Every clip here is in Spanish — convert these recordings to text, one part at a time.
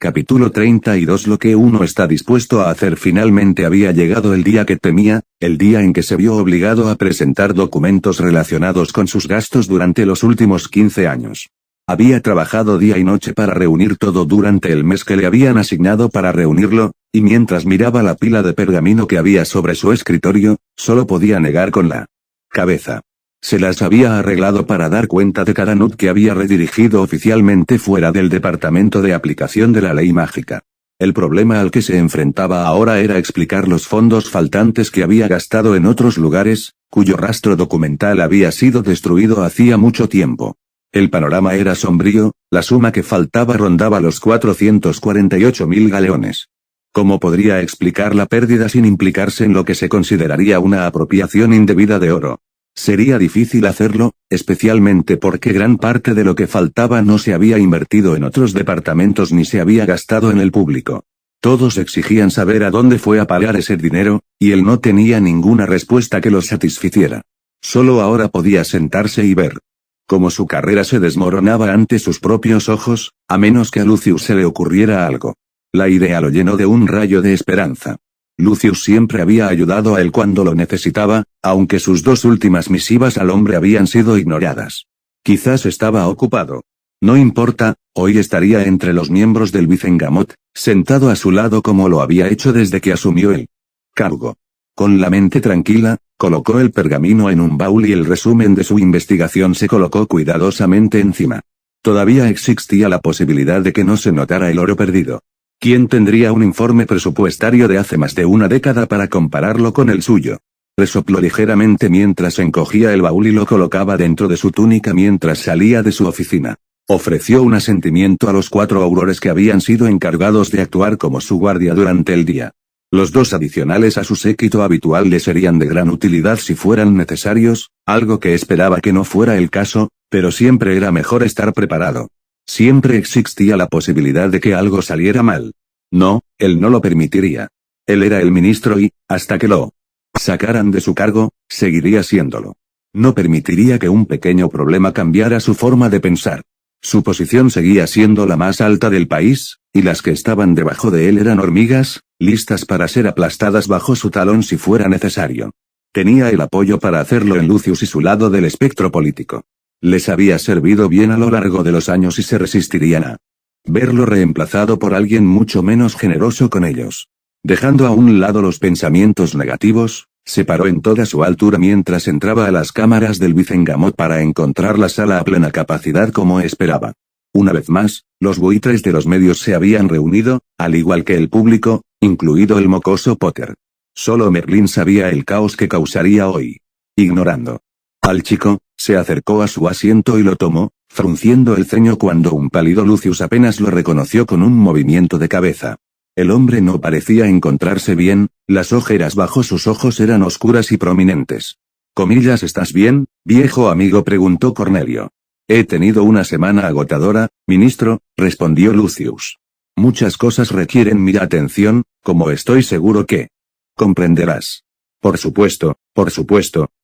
Capítulo 32. Lo que uno está dispuesto a hacer. Finalmente había llegado el día que temía, el día en que se vio obligado a presentar documentos relacionados con sus gastos durante los últimos 15 años. Había trabajado día y noche para reunir todo durante el mes que le habían asignado para reunirlo, y mientras miraba la pila de pergamino que había sobre su escritorio, solo podía negar con la cabeza. Se las había arreglado para dar cuenta de cada nut que había redirigido oficialmente fuera del departamento de aplicación de la ley mágica. El problema al que se enfrentaba ahora era explicar los fondos faltantes que había gastado en otros lugares, cuyo rastro documental había sido destruido hacía mucho tiempo. El panorama era sombrío, la suma que faltaba rondaba los 448.000 galeones. ¿Cómo podría explicar la pérdida sin implicarse en lo que se consideraría una apropiación indebida de oro? Sería difícil hacerlo, especialmente porque gran parte de lo que faltaba no se había invertido en otros departamentos ni se había gastado en el público. Todos exigían saber a dónde fue a pagar ese dinero, y él no tenía ninguna respuesta que los satisficiera. Solo ahora podía sentarse y ver cómo su carrera se desmoronaba ante sus propios ojos, a menos que a Lucius se le ocurriera algo. La idea lo llenó de un rayo de esperanza. Lucius siempre había ayudado a él cuando lo necesitaba, aunque sus 2 últimas misivas al hombre habían sido ignoradas. Quizás estaba ocupado. No importa, hoy estaría entre los miembros del Vicengamot, sentado a su lado como lo había hecho desde que asumió el cargo. Con la mente tranquila, colocó el pergamino en un baúl y el resumen de su investigación se colocó cuidadosamente encima. Todavía existía la posibilidad de que no se notara el oro perdido. ¿Quién tendría un informe presupuestario de hace más de una década para compararlo con el suyo? Resopló ligeramente mientras encogía el baúl y lo colocaba dentro de su túnica mientras salía de su oficina. Ofreció un asentimiento a los 4 aurores que habían sido encargados de actuar como su guardia durante el día. Los 2 adicionales a su séquito habitual le serían de gran utilidad si fueran necesarios, algo que esperaba que no fuera el caso, pero siempre era mejor estar preparado. Siempre existía la posibilidad de que algo saliera mal. No, él no lo permitiría. Él era el ministro y, hasta que lo sacaran de su cargo, seguiría siéndolo. No permitiría que un pequeño problema cambiara su forma de pensar. Su posición seguía siendo la más alta del país, y las que estaban debajo de él eran hormigas, listas para ser aplastadas bajo su talón si fuera necesario. Tenía el apoyo para hacerlo en Lucius y su lado del espectro político. Les había servido bien a lo largo de los años y se resistirían a verlo reemplazado por alguien mucho menos generoso con ellos. Dejando a un lado los pensamientos negativos, se paró en toda su altura mientras entraba a las cámaras del Vicengamot para encontrar la sala a plena capacidad como esperaba. Una vez más, los buitres de los medios se habían reunido, al igual que el público, incluido el mocoso Potter. Solo Merlin sabía el caos que causaría hoy. Ignorando al chico, se acercó a su asiento y lo tomó, frunciendo el ceño cuando un pálido Lucius apenas lo reconoció con un movimiento de cabeza. El hombre no parecía encontrarse bien, las ojeras bajo sus ojos eran oscuras y prominentes. —¿Comillas estás bien, viejo amigo? —preguntó Cornelio. —He tenido una semana agotadora, ministro —respondió Lucius. Muchas cosas requieren mi atención, como estoy seguro que comprenderás. Por supuesto,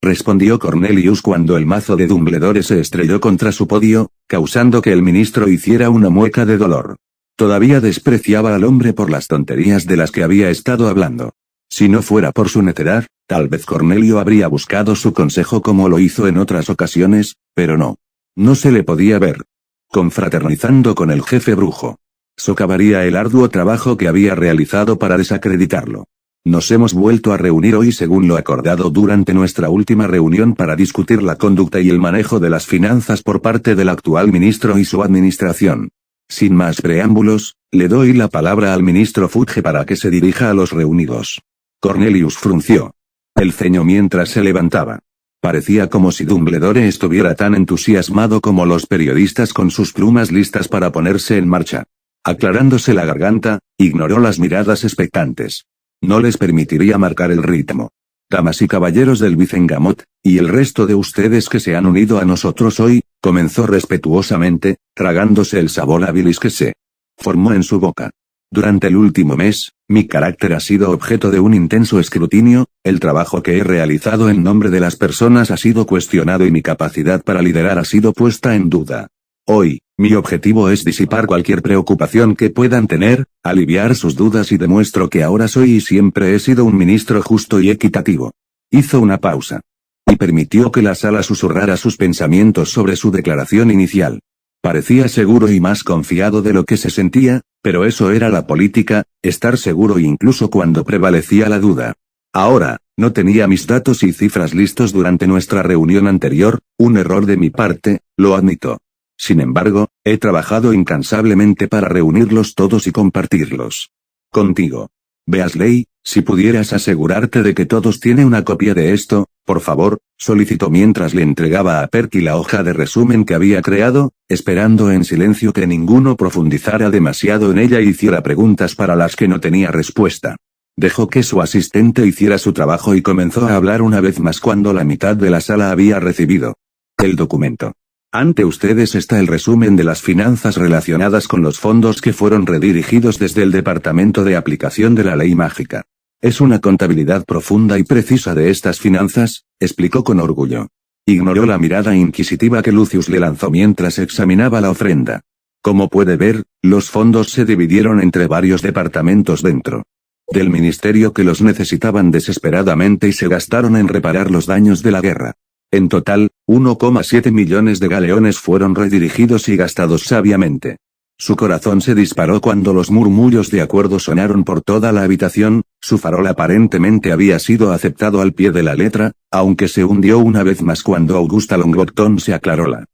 respondió Cornelius cuando el mazo de Dumbledore se estrelló contra su podio, causando que el ministro hiciera una mueca de dolor. Todavía despreciaba al hombre por las tonterías de las que había estado hablando. Si no fuera por su necedad, tal vez Cornelio habría buscado su consejo como lo hizo en otras ocasiones, pero no. No se le podía ver confraternizando con el jefe brujo. Socavaría el arduo trabajo que había realizado para desacreditarlo. Nos hemos vuelto a reunir hoy según lo acordado durante nuestra última reunión para discutir la conducta y el manejo de las finanzas por parte del actual ministro y su administración. Sin más preámbulos, le doy la palabra al ministro Fudge para que se dirija a los reunidos. Cornelius frunció el ceño mientras se levantaba. Parecía como si Dumbledore estuviera tan entusiasmado como los periodistas con sus plumas listas para ponerse en marcha. Aclarándose la garganta, ignoró las miradas expectantes. No les permitiría marcar el ritmo. Damas y caballeros del Vicengamot, y el resto de ustedes que se han unido a nosotros hoy, comenzó respetuosamente, tragándose el sabor a bilis que se formó en su boca. Durante el último mes, mi carácter ha sido objeto de un intenso escrutinio, el trabajo que he realizado en nombre de las personas ha sido cuestionado y mi capacidad para liderar ha sido puesta en duda. Hoy, Mi objetivo es disipar cualquier preocupación que puedan tener, aliviar sus dudas y demuestro que ahora soy y siempre he sido un ministro justo y equitativo. Hizo una pausa. Y permitió que la sala susurrara sus pensamientos sobre su declaración inicial. Parecía seguro y más confiado de lo que se sentía, pero eso era la política, estar seguro incluso cuando prevalecía la duda. Ahora, no tenía mis datos y cifras listos durante nuestra reunión anterior, un error de mi parte, lo admito. Sin embargo, he trabajado incansablemente para reunirlos todos y compartirlos contigo. Beasley, si pudieras asegurarte de que todos tienen una copia de esto, por favor, solicitó mientras le entregaba a Perky la hoja de resumen que había creado, esperando en silencio que ninguno profundizara demasiado en ella y hiciera preguntas para las que no tenía respuesta. Dejó que su asistente hiciera su trabajo y comenzó a hablar una vez más cuando la mitad de la sala había recibido el documento. Ante ustedes está el resumen de las finanzas relacionadas con los fondos que fueron redirigidos desde el Departamento de Aplicación de la Ley Mágica. Es una contabilidad profunda y precisa de estas finanzas, explicó con orgullo. Ignoró la mirada inquisitiva que Lucius le lanzó mientras examinaba la ofrenda. Como puede ver, los fondos se dividieron entre varios departamentos dentro del ministerio que los necesitaban desesperadamente y se gastaron en reparar los daños de la guerra. En total, 1,7 millones de galeones fueron redirigidos y gastados sabiamente. Su corazón se disparó cuando los murmullos de acuerdo sonaron por toda la habitación, su farol aparentemente había sido aceptado al pie de la letra, aunque se hundió una vez más cuando Augusta Longbottom se aclaró la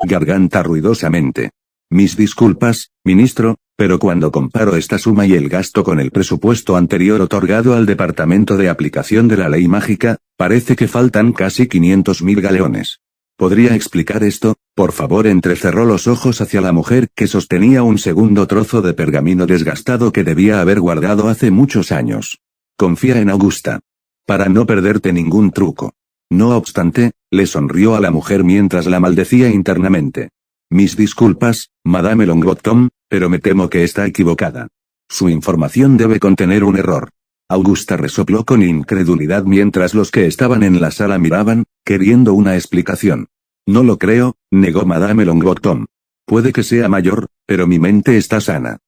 garganta ruidosamente. Mis disculpas, ministro, pero cuando comparo esta suma y el gasto con el presupuesto anterior otorgado al Departamento de Aplicación de la Ley Mágica, parece que faltan casi 500.000 galeones. ¿Podría explicar esto, por favor? Entrecerró los ojos hacia la mujer que sostenía un segundo trozo de pergamino desgastado que debía haber guardado hace muchos años. Confía en Augusta. Para no perderte ningún truco. No obstante, le sonrió a la mujer mientras la maldecía internamente. Mis disculpas, Madame Longbottom, pero me temo que está equivocada. Su información debe contener un error. Augusta resopló con incredulidad mientras los que estaban en la sala miraban, queriendo una explicación. No lo creo, negó Madame Longbottom. Puede que sea mayor, pero mi mente está sana.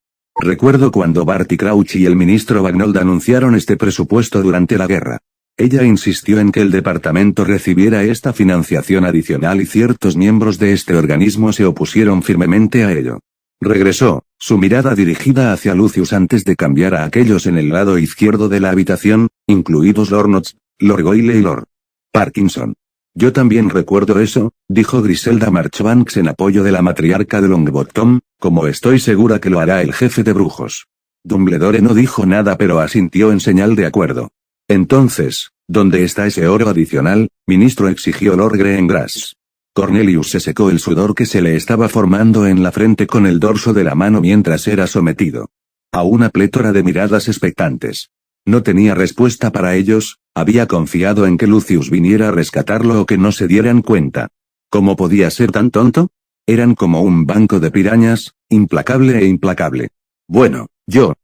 Recuerdo cuando Barty Crouch y el ministro Bagnold anunciaron este presupuesto durante la guerra. Ella insistió en que el departamento recibiera esta financiación adicional y ciertos miembros de este organismo se opusieron firmemente a ello. Regresó, su mirada dirigida hacia Lucius antes de cambiar a aquellos en el lado izquierdo de la habitación, incluidos Lord Notts, Lord Goyle y Lord Parkinson. Yo también recuerdo eso, dijo Griselda Marchbanks en apoyo de la matriarca de Longbottom, como estoy segura que lo hará el jefe de brujos. Dumbledore no dijo nada pero asintió en señal de acuerdo. Entonces, ¿dónde está ese oro adicional, ministro? Exigió Lord Greengrass. Cornelius se secó el sudor que se le estaba formando en la frente con el dorso de la mano mientras era sometido a una plétora de miradas expectantes. No tenía respuesta para ellos, había confiado en que Lucius viniera a rescatarlo o que no se dieran cuenta. ¿Cómo podía ser tan tonto? Eran como un banco de pirañas, implacable e implacable. Bueno,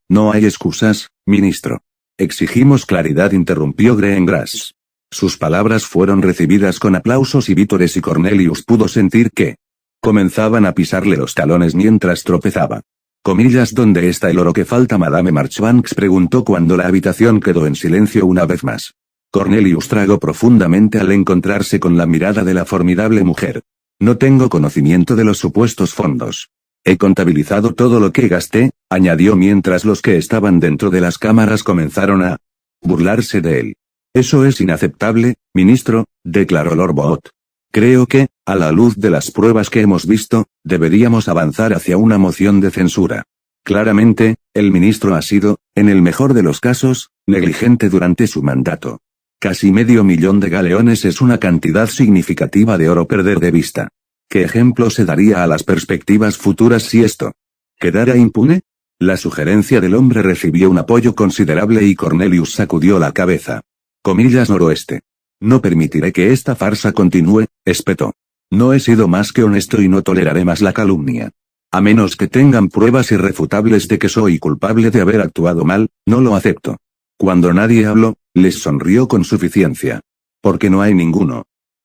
no hay excusas, ministro. Exigimos claridad, interrumpió Greengrass. Sus palabras fueron recibidas con aplausos y vítores y Cornelius pudo sentir que comenzaban a pisarle los talones mientras tropezaba. Comillas, ¿dónde está el oro que falta? Madame Marchbanks preguntó cuando la habitación quedó en silencio una vez más. Cornelius tragó profundamente al encontrarse con la mirada de la formidable mujer. No tengo conocimiento de los supuestos fondos. He contabilizado todo lo que gasté, añadió mientras los que estaban dentro de las cámaras comenzaron a burlarse de él. Eso es inaceptable, ministro, declaró Lord Boot. Creo que, a la luz de las pruebas que hemos visto, deberíamos avanzar hacia una moción de censura. Claramente, el ministro ha sido, en el mejor de los casos, negligente durante su mandato. Casi 500.000 de galeones es una cantidad significativa de oro perder de vista. ¿Qué ejemplo se daría a las perspectivas futuras si esto quedara impune? La sugerencia del hombre recibió un apoyo considerable y Cornelius sacudió la cabeza. Comillas noroeste. No permitiré que esta farsa continúe, espetó. No he sido más que honesto y no toleraré más la calumnia. A menos que tengan pruebas irrefutables de que soy culpable de haber actuado mal, no lo acepto. Cuando nadie habló, les sonrió con suficiencia. Porque no hay ninguno.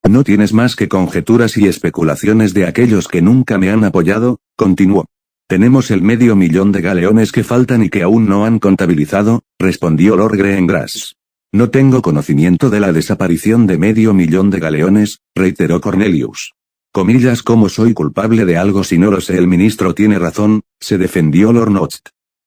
¿No tienes más que conjeturas y especulaciones de aquellos que nunca me han apoyado? Continuó. Tenemos el $500,000 de galeones que faltan y que aún no han contabilizado, respondió Lord Greengrass. No tengo conocimiento de la desaparición de $500,000 de galeones, reiteró Cornelius. Comillas, ¿cómo soy culpable de algo si no lo sé? El ministro tiene razón, se defendió Lord Notch.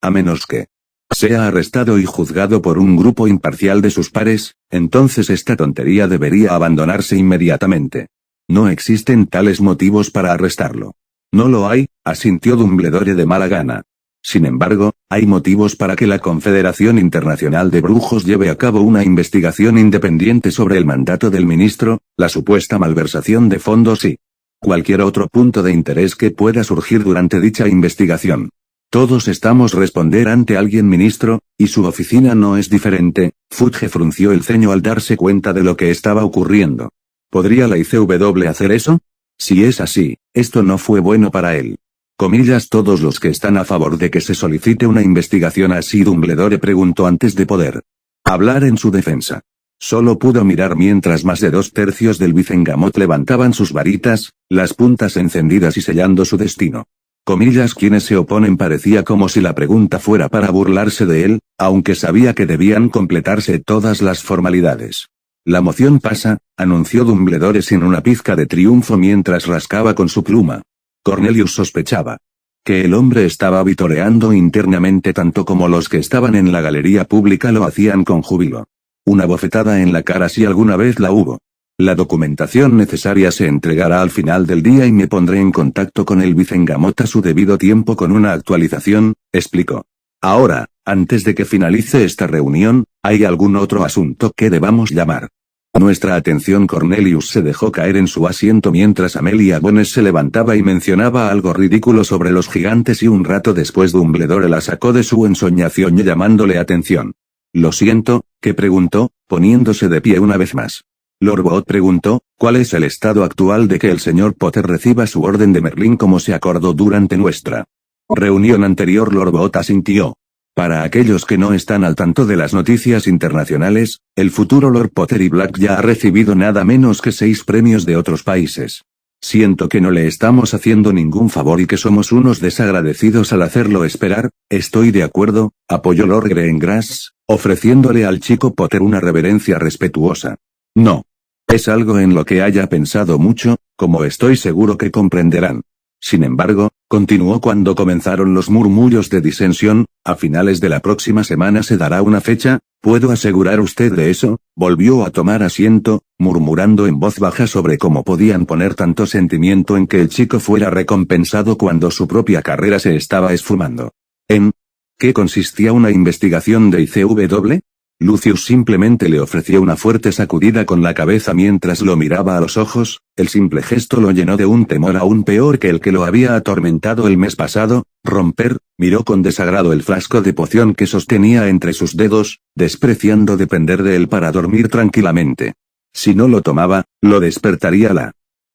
A menos que sea arrestado y juzgado por un grupo imparcial de sus pares, entonces esta tontería debería abandonarse inmediatamente. No existen tales motivos para arrestarlo. No lo hay, asintió Dumbledore de mala gana. Sin embargo, hay motivos para que la Confederación Internacional de Brujos lleve a cabo una investigación independiente sobre el mandato del ministro, la supuesta malversación de fondos y cualquier otro punto de interés que pueda surgir durante dicha investigación. Todos estamos responder ante alguien, ministro, y su oficina no es diferente. Fudge frunció el ceño al darse cuenta de lo que estaba ocurriendo. ¿Podría la ICW hacer eso? Si es así, esto no fue bueno para él. Comillas, todos los que están a favor de que se solicite una investigación así, Dumbledore preguntó antes de poder hablar en su defensa. Solo pudo mirar mientras más de 2/3 del Wizengamot levantaban sus varitas, las puntas encendidas y sellando su destino. Comillas, quienes se oponen, parecía como si la pregunta fuera para burlarse de él, aunque sabía que debían completarse todas las formalidades. La moción pasa, anunció Dumbledore sin una pizca de triunfo mientras rascaba con su pluma. Cornelius sospechaba que el hombre estaba vitoreando internamente tanto como los que estaban en la galería pública lo hacían con júbilo. Una bofetada en la cara si alguna vez la hubo. La documentación necesaria se entregará al final del día y me pondré en contacto con el Wizengamot a su debido tiempo con una actualización, explicó. Ahora, antes de que finalice esta reunión, ¿hay algún otro asunto que debamos llamar nuestra atención? Cornelius se dejó caer en su asiento mientras Amelia Bones se levantaba y mencionaba algo ridículo sobre los gigantes y un rato después Dumbledore la sacó de su ensoñación llamándole atención. Lo siento, ¿qué? Preguntó, poniéndose de pie una vez más. Lord Bot preguntó, ¿cuál es el estado actual de que el señor Potter reciba su orden de Merlín como se acordó durante nuestra reunión anterior? Lord Bot asintió. Para aquellos que no están al tanto de las noticias internacionales, el futuro Lord Potter y Black ya ha recibido nada menos que 6 premios de otros países. Siento que no le estamos haciendo ningún favor y que somos unos desagradecidos al hacerlo esperar. Estoy de acuerdo, apoyó Lord Greengrass, ofreciéndole al chico Potter una reverencia respetuosa. No. Es algo en lo que haya pensado mucho, como estoy seguro que comprenderán. Sin embargo, continuó cuando comenzaron los murmullos de disensión, a finales de la próxima semana se dará una fecha, ¿puedo asegurar usted de eso? Volvió a tomar asiento, murmurando en voz baja sobre cómo podían poner tanto sentimiento en que el chico fuera recompensado cuando su propia carrera se estaba esfumando. ¿En qué consistía una investigación de ICW? Lucius simplemente le ofreció una fuerte sacudida con la cabeza mientras lo miraba a los ojos, el simple gesto lo llenó de un temor aún peor que el que lo había atormentado el mes pasado. Romper, miró con desagrado el frasco de poción que sostenía entre sus dedos, despreciando depender de él para dormir tranquilamente. Si no lo tomaba, lo despertaría la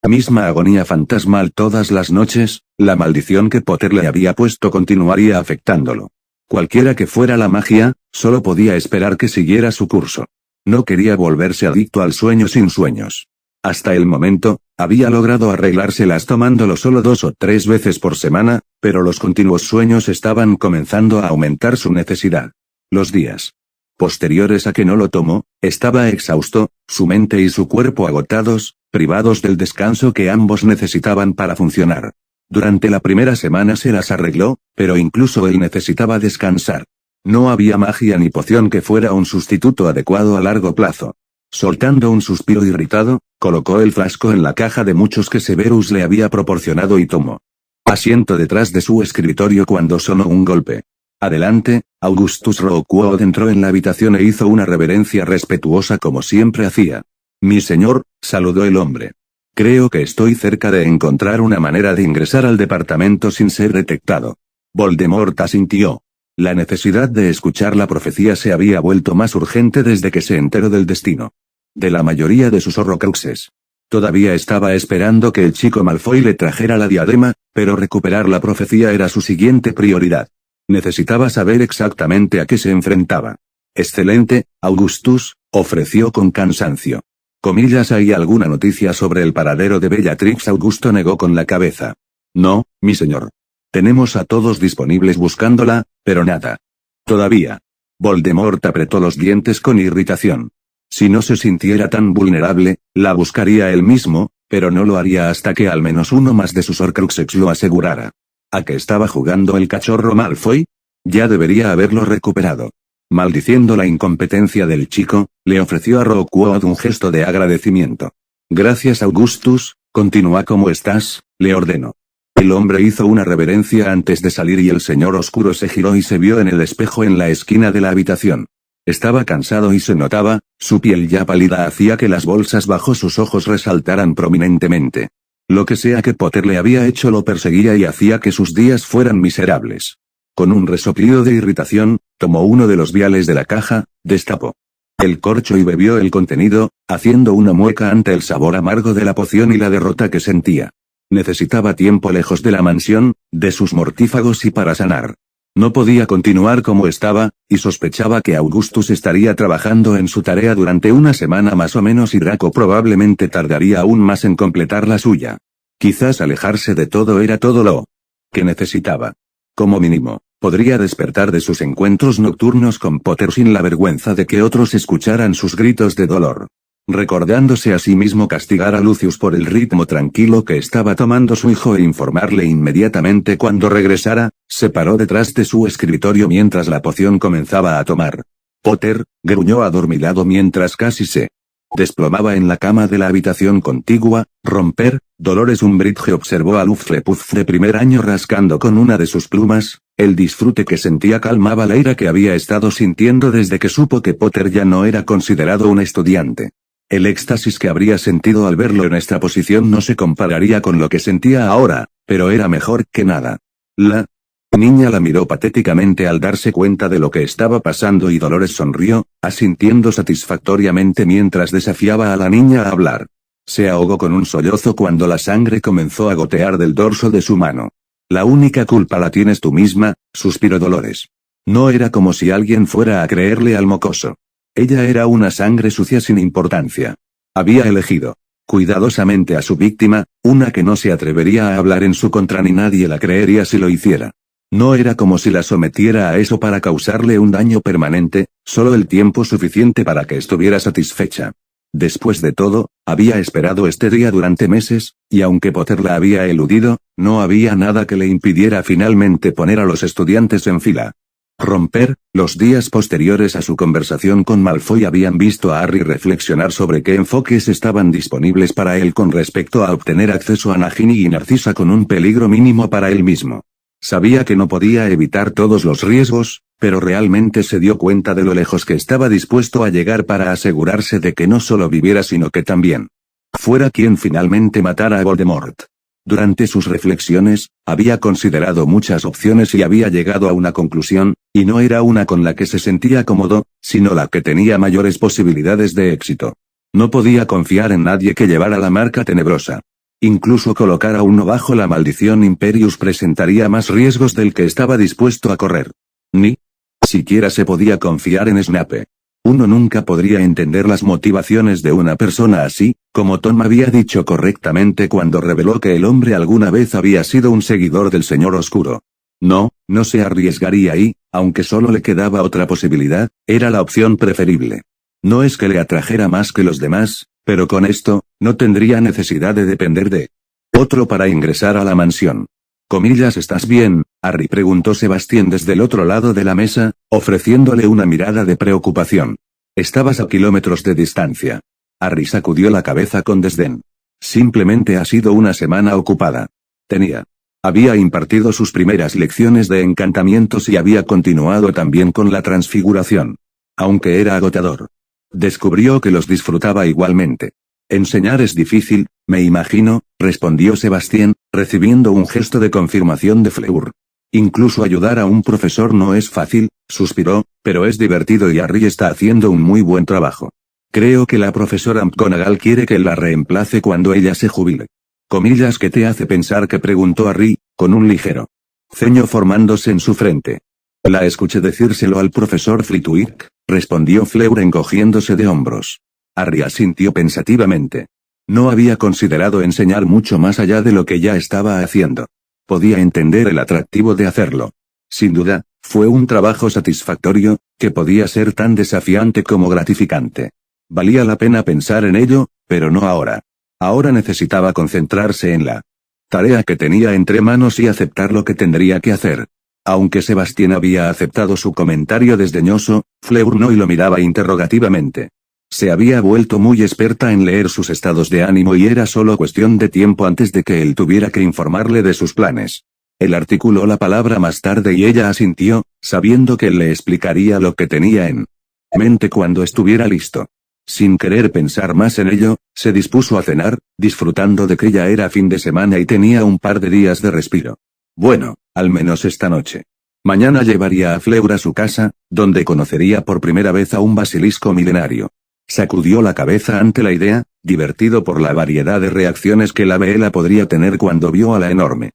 misma agonía fantasmal todas las noches, la maldición que Potter le había puesto continuaría afectándolo. Cualquiera que fuera la magia, solo podía esperar que siguiera su curso. No quería volverse adicto al sueño sin sueños. Hasta el momento, había logrado arreglárselas tomándolo solo 2 o 3 veces por semana, pero los continuos sueños estaban comenzando a aumentar su necesidad. Los días posteriores a que no lo tomó, estaba exhausto, su mente y su cuerpo agotados, privados del descanso que ambos necesitaban para funcionar. Durante la primera semana se las arregló, pero incluso él necesitaba descansar. No había magia ni poción que fuera un sustituto adecuado a largo plazo. Soltando un suspiro irritado, colocó el frasco en la caja de muchos que Severus le había proporcionado y tomó asiento detrás de su escritorio cuando sonó un golpe. Adelante, Augustus Rookwood entró en la habitación e hizo una reverencia respetuosa como siempre hacía. Mi señor, saludó el hombre. Creo que estoy cerca de encontrar una manera de ingresar al departamento sin ser detectado. Voldemort asintió. La necesidad de escuchar la profecía se había vuelto más urgente desde que se enteró del destino de la mayoría de sus horrocruxes. Todavía estaba esperando que el chico Malfoy le trajera la diadema, pero recuperar la profecía era su siguiente prioridad. Necesitaba saber exactamente a qué se enfrentaba. Excelente, Augustus, ofreció con cansancio. Comillas, ¿hay alguna noticia sobre el paradero de Bellatrix? Augusto negó con la cabeza. No, mi señor. Tenemos a todos disponibles buscándola, pero nada. Todavía. Voldemort apretó los dientes con irritación. Si no se sintiera tan vulnerable, la buscaría él mismo, pero no lo haría hasta que al menos uno más de sus Horcruxes lo asegurara. ¿A qué estaba jugando el cachorro Malfoy? Ya debería haberlo recuperado. Maldiciendo la incompetencia del chico, le ofreció a Rookwood un gesto de agradecimiento. Gracias Augustus, continúa como estás, le ordenó. El hombre hizo una reverencia antes de salir y el señor oscuro se giró y se vio en el espejo en la esquina de la habitación. Estaba cansado y se notaba, su piel ya pálida hacía que las bolsas bajo sus ojos resaltaran prominentemente. Lo que sea que Potter le había hecho lo perseguía y hacía que sus días fueran miserables. Con un resoplido de irritación, tomó uno de los viales de la caja, destapó el corcho y bebió el contenido, haciendo una mueca ante el sabor amargo de la poción y la derrota que sentía. Necesitaba tiempo lejos de la mansión, de sus mortífagos y para sanar. No podía continuar como estaba, y sospechaba que Augustus estaría trabajando en su tarea durante una semana más o menos y Draco probablemente tardaría aún más en completar la suya. Quizás alejarse de todo era todo lo que necesitaba. Como mínimo, podría despertar de sus encuentros nocturnos con Potter sin la vergüenza de que otros escucharan sus gritos de dolor. Recordándose a sí mismo castigar a Lucius por el ritmo tranquilo que estaba tomando su hijo e informarle inmediatamente cuando regresara, se paró detrás de su escritorio mientras la poción comenzaba a tomar. Potter, gruñó adormilado mientras casi se desplomaba en la cama de la habitación contigua. Romper, Dolores Umbridge observó a Lufflepuff de primer año rascando con una de sus plumas. El disfrute que sentía calmaba la ira que había estado sintiendo desde que supo que Potter ya no era considerado un estudiante. El éxtasis que habría sentido al verlo en esta posición no se compararía con lo que sentía ahora, pero era mejor que nada. La niña la miró patéticamente al darse cuenta de lo que estaba pasando y Dolores sonrió, asintiendo satisfactoriamente mientras desafiaba a la niña a hablar. Se ahogó con un sollozo cuando la sangre comenzó a gotear del dorso de su mano. La única culpa la tienes tú misma, suspiró Dolores. No era como si alguien fuera a creerle al mocoso. Ella era una sangre sucia sin importancia. Había elegido cuidadosamente a su víctima, una que no se atrevería a hablar en su contra ni nadie la creería si lo hiciera. No era como si la sometiera a eso para causarle un daño permanente, solo el tiempo suficiente para que estuviera satisfecha. Después de todo, había esperado este día durante meses, y aunque Potter la había eludido, no había nada que le impidiera finalmente poner a los estudiantes en fila. Romper, los días posteriores a su conversación con Malfoy habían visto a Harry reflexionar sobre qué enfoques estaban disponibles para él con respecto a obtener acceso a Nagini y Narcisa con un peligro mínimo para él mismo. Sabía que no podía evitar todos los riesgos, pero realmente se dio cuenta de lo lejos que estaba dispuesto a llegar para asegurarse de que no solo viviera sino que también fuera quien finalmente matara a Voldemort. Durante sus reflexiones, había considerado muchas opciones y había llegado a una conclusión, y no era una con la que se sentía cómodo, sino la que tenía mayores posibilidades de éxito. No podía confiar en nadie que llevara la marca tenebrosa. Incluso colocar a uno bajo la maldición Imperius presentaría más riesgos del que estaba dispuesto a correr. Ni siquiera se podía confiar en Snape. Uno nunca podría entender las motivaciones de una persona así, como Tom había dicho correctamente cuando reveló que el hombre alguna vez había sido un seguidor del Señor Oscuro. No se arriesgaría y, aunque solo le quedaba otra posibilidad, era la opción preferible. No es que le atrajera más que los demás, pero con esto, no tendría necesidad de depender de otro para ingresar a la mansión. Comillas, ¿estás bien, Harry?, preguntó Sebastián desde el otro lado de la mesa, ofreciéndole una mirada de preocupación. Estabas a kilómetros de distancia. Harry sacudió la cabeza con desdén. Simplemente ha sido una semana ocupada. Había impartido sus primeras lecciones de encantamientos y había continuado también con la transfiguración. Aunque era agotador. Descubrió que los disfrutaba igualmente. Enseñar es difícil, me imagino, respondió Sebastián, recibiendo un gesto de confirmación de Fleur. Incluso ayudar a un profesor no es fácil, suspiró, pero es divertido y Harry está haciendo un muy buen trabajo. Creo que la profesora McGonagall quiere que la reemplace cuando ella se jubile. Comillas, ¿qué te hace pensar que?, preguntó Harry, con un ligero ceño formándose en su frente. La escuché decírselo al profesor Flitwick, respondió Fleur encogiéndose de hombros. Harry asintió pensativamente. No había considerado enseñar mucho más allá de lo que ya estaba haciendo. Podía entender el atractivo de hacerlo. Sin duda, fue un trabajo satisfactorio, que podía ser tan desafiante como gratificante. Valía la pena pensar en ello, pero no ahora. Ahora necesitaba concentrarse en la tarea que tenía entre manos y aceptar lo que tendría que hacer. Aunque Sebastián había aceptado su comentario desdeñoso, Fleur no y lo miraba interrogativamente. Se había vuelto muy experta en leer sus estados de ánimo y era solo cuestión de tiempo antes de que él tuviera que informarle de sus planes. Él articuló la palabra más tarde y ella asintió, sabiendo que él le explicaría lo que tenía en mente cuando estuviera listo. Sin querer pensar más en ello, se dispuso a cenar, disfrutando de que ya era fin de semana y tenía un par de días de respiro. Bueno, al menos esta noche. Mañana llevaría a Fleur a su casa, donde conocería por primera vez a un basilisco milenario. Sacudió la cabeza ante la idea, divertido por la variedad de reacciones que la Vela podría tener cuando vio a la enorme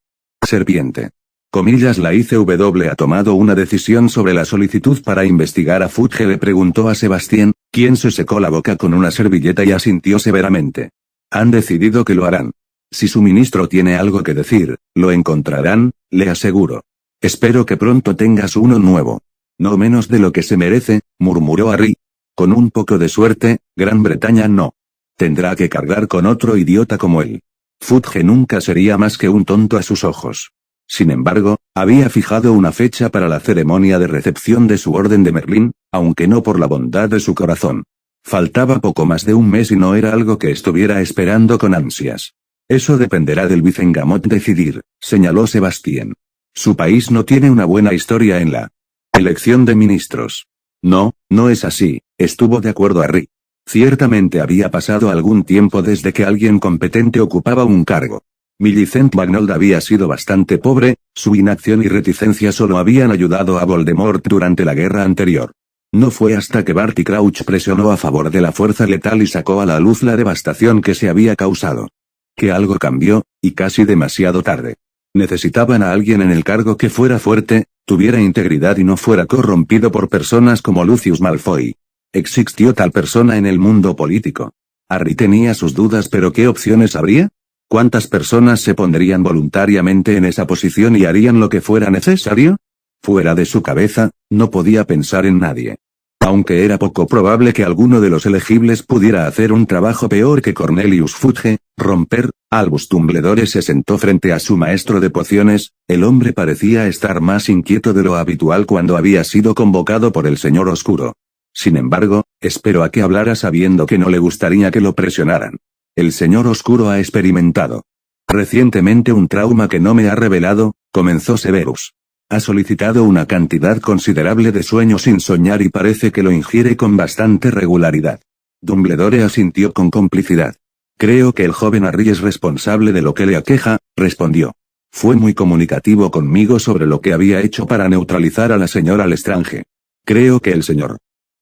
serpiente. La ICW ha tomado una decisión sobre la solicitud para investigar a Fudge, le preguntó a Sebastián, quien se secó la boca con una servilleta y asintió severamente. Han decidido que lo harán. Si su ministro tiene algo que decir, lo encontrarán, le aseguro. Espero que pronto tengas uno nuevo. No menos de lo que se merece, murmuró Harry. Con un poco de suerte, Gran Bretaña no tendrá que cargar con otro idiota como él. Fudge nunca sería más que un tonto a sus ojos. Sin embargo, había fijado una fecha para la ceremonia de recepción de su Orden de Merlín, aunque no por la bondad de su corazón. Faltaba poco más de un mes y no era algo que estuviera esperando con ansias. Eso dependerá del Vicengamot decidir, señaló Sebastián. Su país no tiene una buena historia en la elección de ministros. No, no es así, estuvo de acuerdo Harry. Ciertamente había pasado algún tiempo desde que alguien competente ocupaba un cargo. Millicent Bagnold había sido bastante pobre, su inacción y reticencia solo habían ayudado a Voldemort durante la guerra anterior. No fue hasta que Barty Crouch presionó a favor de la fuerza letal y sacó a la luz la devastación que se había causado. Que algo cambió, y casi demasiado tarde. Necesitaban a alguien en el cargo que fuera fuerte, tuviera integridad y no fuera corrompido por personas como Lucius Malfoy. ¿Existió tal persona en el mundo político? Harry tenía sus dudas, pero ¿qué opciones habría? ¿Cuántas personas se pondrían voluntariamente en esa posición y harían lo que fuera necesario? Fuera de su cabeza, no podía pensar en nadie. Aunque era poco probable que alguno de los elegibles pudiera hacer un trabajo peor que Cornelius Fudge, romper, Albus Dumbledore se sentó frente a su maestro de pociones, el hombre parecía estar más inquieto de lo habitual cuando había sido convocado por el Señor Oscuro. Sin embargo, esperó a que hablara sabiendo que no le gustaría que lo presionaran. El Señor Oscuro ha experimentado recientemente un trauma que no me ha revelado, comenzó Severus. Ha solicitado una cantidad considerable de sueño sin soñar y parece que lo ingiere con bastante regularidad. Dumbledore asintió con complicidad. Creo que el joven Harry es responsable de lo que le aqueja, respondió. Fue muy comunicativo conmigo sobre lo que había hecho para neutralizar a la señora Lestrange. Creo que el señor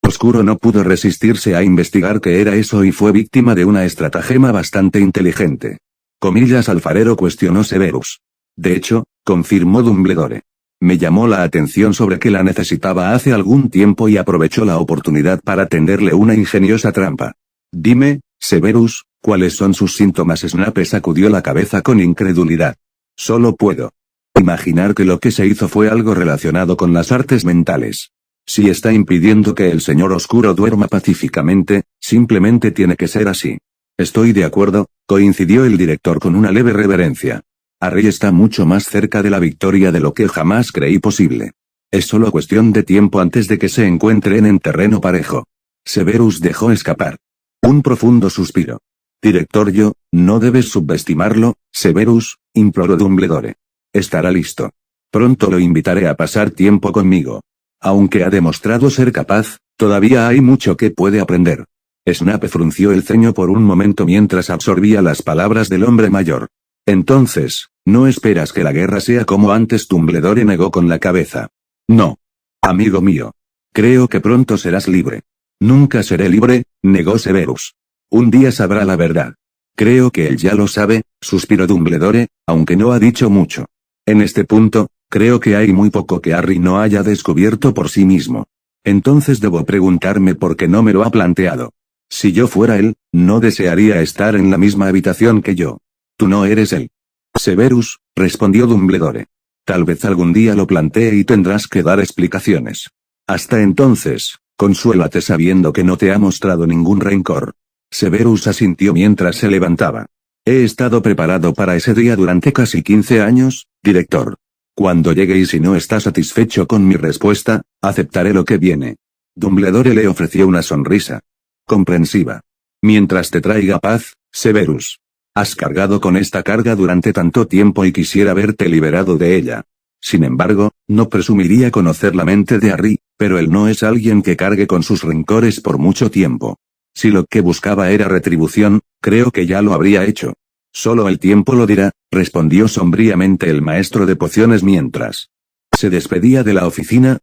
Oscuro no pudo resistirse a investigar qué era eso y fue víctima de una estratagema bastante inteligente. Alfarero cuestionó Severus. De hecho, confirmó Dumbledore. Me llamó la atención sobre que la necesitaba hace algún tiempo y aprovechó la oportunidad para tenderle una ingeniosa trampa. Dime, Severus, ¿cuáles son sus síntomas? Snape sacudió la cabeza con incredulidad. Solo puedo imaginar que lo que se hizo fue algo relacionado con las artes mentales. Si está impidiendo que el Señor Oscuro duerma pacíficamente, simplemente tiene que ser así. Estoy de acuerdo, coincidió el director con una leve reverencia. Harry está mucho más cerca de la victoria de lo que jamás creí posible. Es solo cuestión de tiempo antes de que se encuentren en terreno parejo. Severus dejó escapar un profundo suspiro. Director, no debes subestimarlo, Severus, imploró Dumbledore. Estará listo. Pronto lo invitaré a pasar tiempo conmigo. Aunque ha demostrado ser capaz, todavía hay mucho que puede aprender. Snape frunció el ceño por un momento mientras absorbía las palabras del hombre mayor. Entonces, ¿no esperas que la guerra sea como antes? Dumbledore negó con la cabeza. No. Amigo mío. Creo que pronto serás libre. Nunca seré libre, negó Severus. Un día sabrá la verdad. Creo que él ya lo sabe, suspiró Dumbledore, aunque no ha dicho mucho. En este punto, creo que hay muy poco que Harry no haya descubierto por sí mismo. Entonces debo preguntarme por qué no me lo ha planteado. Si yo fuera él, no desearía estar en la misma habitación que yo. Tú no eres él. Severus, respondió Dumbledore. Tal vez algún día lo plantee y tendrás que dar explicaciones. Hasta entonces, consuélate sabiendo que no te ha mostrado ningún rencor. Severus asintió mientras se levantaba. He estado preparado para ese día durante casi 15 años, director. Cuando llegue y si no está satisfecho con mi respuesta, aceptaré lo que viene. Dumbledore le ofreció una sonrisa comprensiva. Mientras te traiga paz, Severus. Has cargado con esta carga durante tanto tiempo y quisiera verte liberado de ella. Sin embargo, no presumiría conocer la mente de Harry, pero él no es alguien que cargue con sus rencores por mucho tiempo. Si lo que buscaba era retribución, creo que ya lo habría hecho. Solo el tiempo lo dirá, respondió sombríamente el maestro de pociones mientras se despedía de la oficina.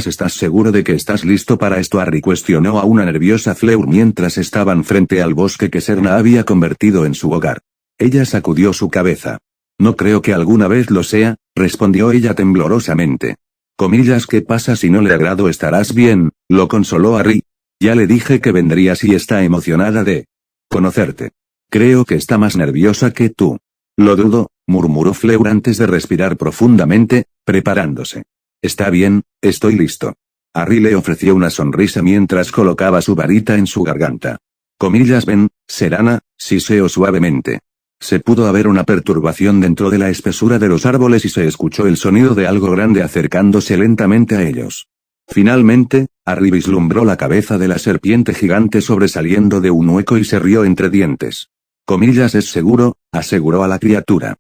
¿Estás seguro de que estás listo para esto? Harry cuestionó a una nerviosa Fleur mientras estaban frente al bosque que Serena había convertido en su hogar. Ella sacudió su cabeza. No creo que alguna vez lo sea, respondió ella temblorosamente. ¿Qué pasa si no le agrado? Estarás bien, lo consoló Harry. Ya le dije que vendrías y está emocionada de conocerte. Creo que está más nerviosa que tú. Lo dudo, murmuró Fleur antes de respirar profundamente, preparándose. Está bien, estoy listo. Harry le ofreció una sonrisa mientras colocaba su varita en su garganta. Ven, Serana, siseó suavemente. Se pudo ver una perturbación dentro de la espesura de los árboles y se escuchó el sonido de algo grande acercándose lentamente a ellos. Finalmente, Harry vislumbró la cabeza de la serpiente gigante sobresaliendo de un hueco y se rió entre dientes. Es seguro, aseguró a la criatura.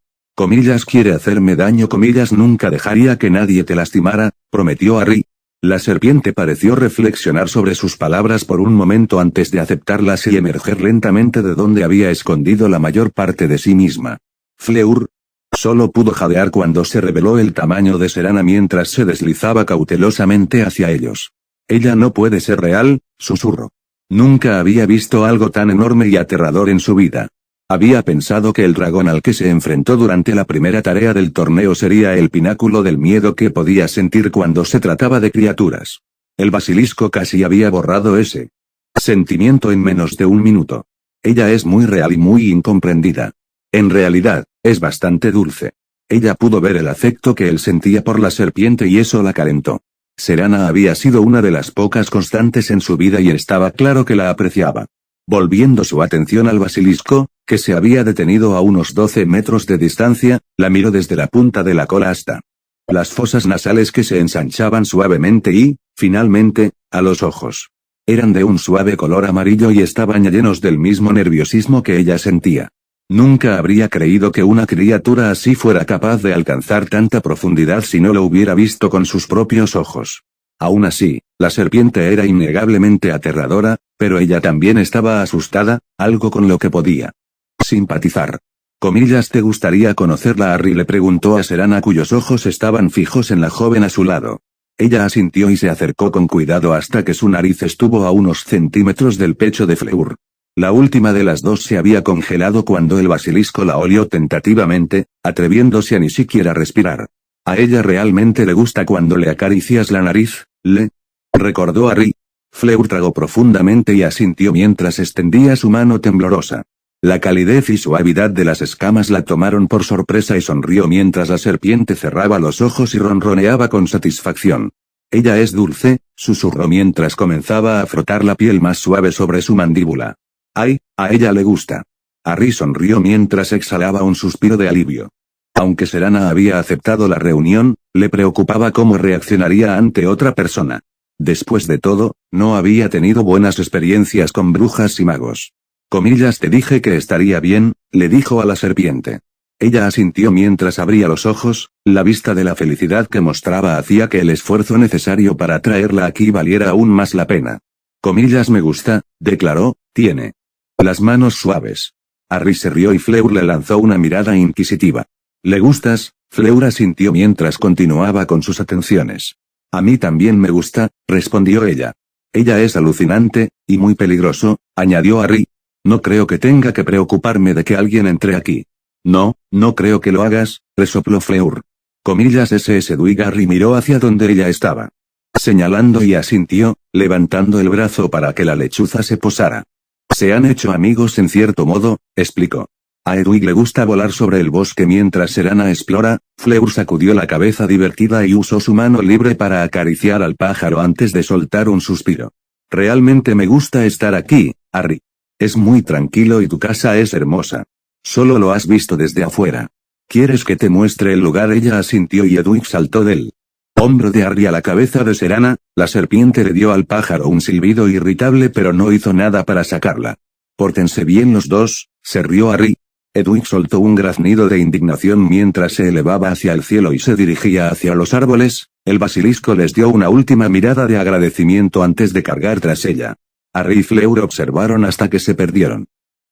Quiere hacerme daño. Nunca dejaría que nadie te lastimara, prometió Harry. La serpiente pareció reflexionar sobre sus palabras por un momento antes de aceptarlas y emerger lentamente de donde había escondido la mayor parte de sí misma. Fleur solo pudo jadear cuando se reveló el tamaño de Serana mientras se deslizaba cautelosamente hacia ellos. Ella no puede ser real, susurró. Nunca había visto algo tan enorme y aterrador en su vida. Había pensado que el dragón al que se enfrentó durante la primera tarea del torneo sería el pináculo del miedo que podía sentir cuando se trataba de criaturas. El basilisco casi había borrado ese sentimiento en menos de un minuto. Ella es muy real y muy incomprendida. En realidad, es bastante dulce. Ella pudo ver el afecto que él sentía por la serpiente y eso la calentó. Serana había sido una de las pocas constantes en su vida y estaba claro que la apreciaba. Volviendo su atención al basilisco, que se había detenido a unos 12 metros de distancia, la miró desde la punta de la cola hasta las fosas nasales que se ensanchaban suavemente y, finalmente, a los ojos. Eran de un suave color amarillo y estaban llenos del mismo nerviosismo que ella sentía. Nunca habría creído que una criatura así fuera capaz de alcanzar tanta profundidad si no lo hubiera visto con sus propios ojos. Aún así, la serpiente era innegablemente aterradora, pero ella también estaba asustada, algo con lo que podía simpatizar. ¿Te gustaría conocerla? Harry le preguntó a Serana cuyos ojos estaban fijos en la joven a su lado. Ella asintió y se acercó con cuidado hasta que su nariz estuvo a unos centímetros del pecho de Fleur. La última de las dos se había congelado cuando el basilisco la olió tentativamente, atreviéndose a ni siquiera respirar. A ella realmente le gusta cuando le acaricias la nariz, recordó Harry. Fleur tragó profundamente y asintió mientras extendía su mano temblorosa. La calidez y suavidad de las escamas la tomaron por sorpresa y sonrió mientras la serpiente cerraba los ojos y ronroneaba con satisfacción. Ella es dulce, susurró mientras comenzaba a frotar la piel más suave sobre su mandíbula. ¡Ay, a ella le gusta! Harry sonrió mientras exhalaba un suspiro de alivio. Aunque Serana había aceptado la reunión, le preocupaba cómo reaccionaría ante otra persona. Después de todo, no había tenido buenas experiencias con brujas y magos. Te dije que estaría bien, le dijo a la serpiente. Ella asintió mientras abría los ojos, la vista de la felicidad que mostraba hacía que el esfuerzo necesario para traerla aquí valiera aún más la pena. Me gusta, declaró, tiene las manos suaves. Harry se rió y Fleur le lanzó una mirada inquisitiva. ¿Le gustas? Fleur asintió mientras continuaba con sus atenciones. A mí también me gusta, respondió ella. Ella es alucinante, y muy peligroso, añadió Harry. No creo que tenga que preocuparme de que alguien entre aquí. No, no creo que lo hagas, resopló Fleur. SS Dwayne. Harry miró hacia donde ella estaba. Señalando y asintió, levantando el brazo para que la lechuza se posara. Se han hecho amigos en cierto modo, explicó. A Edwig le gusta volar sobre el bosque mientras Serana explora. Fleur sacudió la cabeza divertida y usó su mano libre para acariciar al pájaro antes de soltar un suspiro. Realmente me gusta estar aquí, Harry. Es muy tranquilo y tu casa es hermosa. Solo lo has visto desde afuera. ¿Quieres que te muestre el lugar? Ella asintió y Edwig saltó del hombro de Harry a la cabeza de Serana. La serpiente le dio al pájaro un silbido irritable pero no hizo nada para sacarla. Pórtense bien los dos, se rió Harry. Edwig soltó un graznido de indignación mientras se elevaba hacia el cielo y se dirigía hacia los árboles. El basilisco les dio una última mirada de agradecimiento antes de cargar tras ella. Harry y Fleur observaron hasta que se perdieron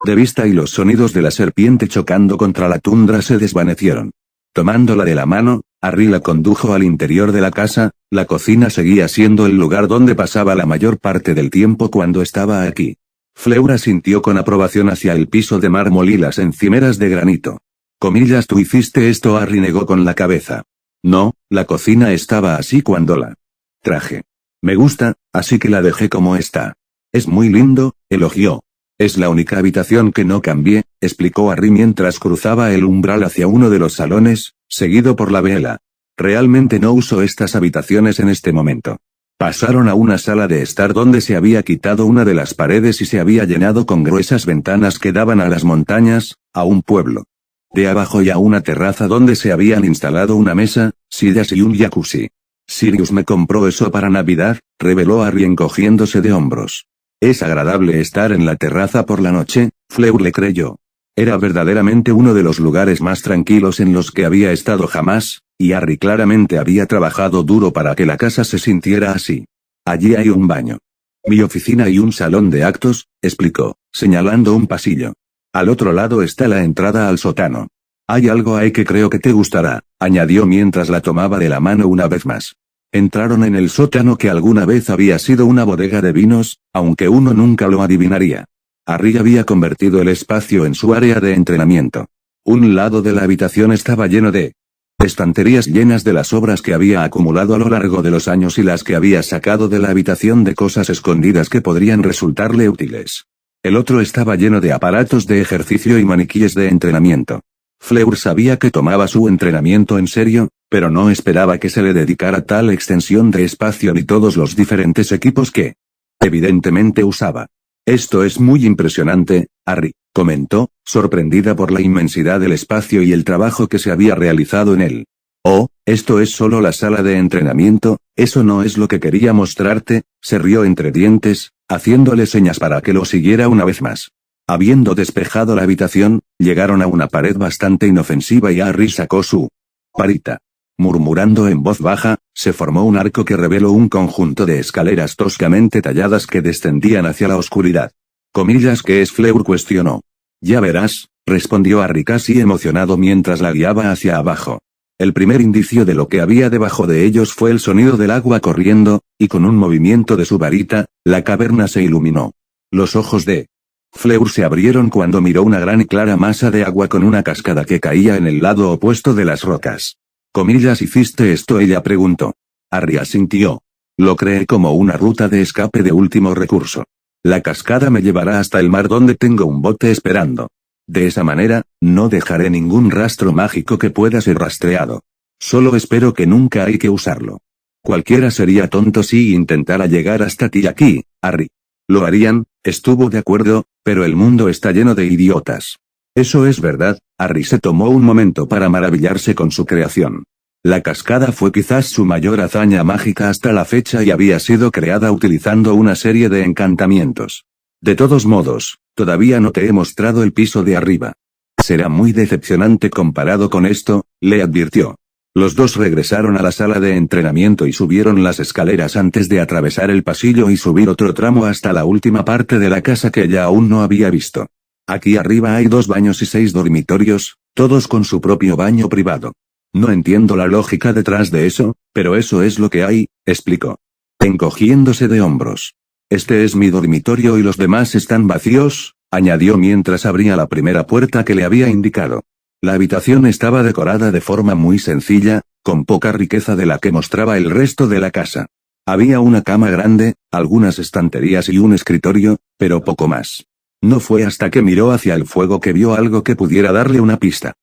de vista y los sonidos de la serpiente chocando contra la tundra se desvanecieron. Tomándola de la mano, Harry la condujo al interior de la casa. La cocina seguía siendo el lugar donde pasaba la mayor parte del tiempo cuando estaba aquí. Fleur asintió con aprobación hacia el piso de mármol y las encimeras de granito. Comillas, ¿tú hiciste esto? Harry negó con la cabeza. No, la cocina estaba así cuando la traje. Me gusta, así que la dejé como está. Es muy lindo, elogió. Es la única habitación que no cambié, explicó Harry mientras cruzaba el umbral hacia uno de los salones, seguido por la vela. Realmente no uso estas habitaciones en este momento. Pasaron a una sala de estar donde se había quitado una de las paredes y se había llenado con gruesas ventanas que daban a las montañas, a un pueblo de abajo y a una terraza donde se habían instalado una mesa, sillas y un jacuzzi. Sirius me compró eso para Navidad, reveló Harry encogiéndose de hombros. Es agradable estar en la terraza por la noche, Fleur le creyó. Era verdaderamente uno de los lugares más tranquilos en los que había estado jamás, y Harry claramente había trabajado duro para que la casa se sintiera así. Allí hay un baño. Mi oficina y un salón de actos, explicó, señalando un pasillo. Al otro lado está la entrada al sótano. Hay algo ahí que creo que te gustará, añadió mientras la tomaba de la mano una vez más. Entraron en el sótano que alguna vez había sido una bodega de vinos, aunque uno nunca lo adivinaría. Harry había convertido el espacio en su área de entrenamiento. Un lado de la habitación estaba lleno de estanterías llenas de las obras que había acumulado a lo largo de los años y las que había sacado de la habitación de cosas escondidas que podrían resultarle útiles. El otro estaba lleno de aparatos de ejercicio y maniquíes de entrenamiento. Fleur sabía que tomaba su entrenamiento en serio, pero no esperaba que se le dedicara tal extensión de espacio ni todos los diferentes equipos que evidentemente usaba. Esto es muy impresionante, Harry, comentó, sorprendida por la inmensidad del espacio y el trabajo que se había realizado en él. Oh, esto es solo la sala de entrenamiento, eso no es lo que quería mostrarte, se rió entre dientes, haciéndole señas para que lo siguiera una vez más. Habiendo despejado la habitación, llegaron a una pared bastante inofensiva y Harry sacó su varita. Murmurando en voz baja, se formó un arco que reveló un conjunto de escaleras toscamente talladas que descendían hacia la oscuridad. Comillas, ¿qué es? Fleur cuestionó. Ya verás, respondió Harry casi emocionado mientras la guiaba hacia abajo. El primer indicio de lo que había debajo de ellos fue el sonido del agua corriendo, y con un movimiento de su varita, la caverna se iluminó. Los ojos de Fleur se abrieron cuando miró una gran y clara masa de agua con una cascada que caía en el lado opuesto de las rocas. Comillas, ¿hiciste esto? Ella preguntó. Harry asintió. Lo creé como una ruta de escape de último recurso. La cascada me llevará hasta el mar donde tengo un bote esperando. De esa manera, no dejaré ningún rastro mágico que pueda ser rastreado. Solo espero que nunca hay que usarlo. Cualquiera sería tonto si intentara llegar hasta ti aquí, Harry. Lo harían, estuvo de acuerdo, pero el mundo está lleno de idiotas. Eso es verdad, Harry se tomó un momento para maravillarse con su creación. La cascada fue quizás su mayor hazaña mágica hasta la fecha y había sido creada utilizando una serie de encantamientos. De todos modos, todavía no te he mostrado el piso de arriba. Será muy decepcionante comparado con esto, le advirtió. Los dos regresaron a la sala de entrenamiento y subieron las escaleras antes de atravesar el pasillo y subir otro tramo hasta la última parte de la casa que ella aún no había visto. Aquí arriba hay 2 baños y 6 dormitorios, todos con su propio baño privado. No entiendo la lógica detrás de eso, pero eso es lo que hay, explicó. Encogiéndose de hombros. Este es mi dormitorio y los demás están vacíos, añadió mientras abría la primera puerta que le había indicado. La habitación estaba decorada de forma muy sencilla, con poca riqueza de la que mostraba el resto de la casa. Había una cama grande, algunas estanterías y un escritorio, pero poco más. No fue hasta que miró hacia el fuego que vio algo que pudiera darle una pista.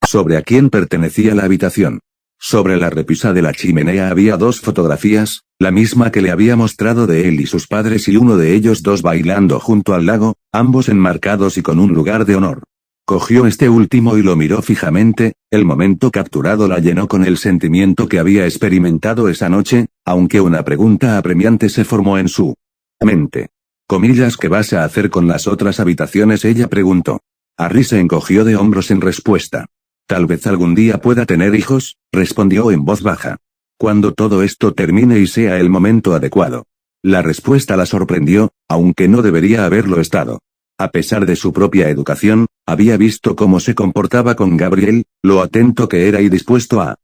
¿Sobre a quién pertenecía la habitación? Sobre la repisa de la chimenea había dos fotografías, la misma que le había mostrado de él y sus padres y uno de ellos dos bailando junto al lago, ambos enmarcados y con un lugar de honor. Cogió este último y lo miró fijamente, el momento capturado la llenó con el sentimiento que había experimentado esa noche, aunque una pregunta apremiante se formó en su mente. Comillas, ¿qué vas a hacer con las otras habitaciones? Ella preguntó. Harry se encogió de hombros en respuesta. Tal vez algún día pueda tener hijos, respondió en voz baja. Cuando todo esto termine y sea el momento adecuado. La respuesta la sorprendió, aunque no debería haberlo estado. A pesar de su propia educación, había visto cómo se comportaba con Gabriel, lo atento que era y dispuesto a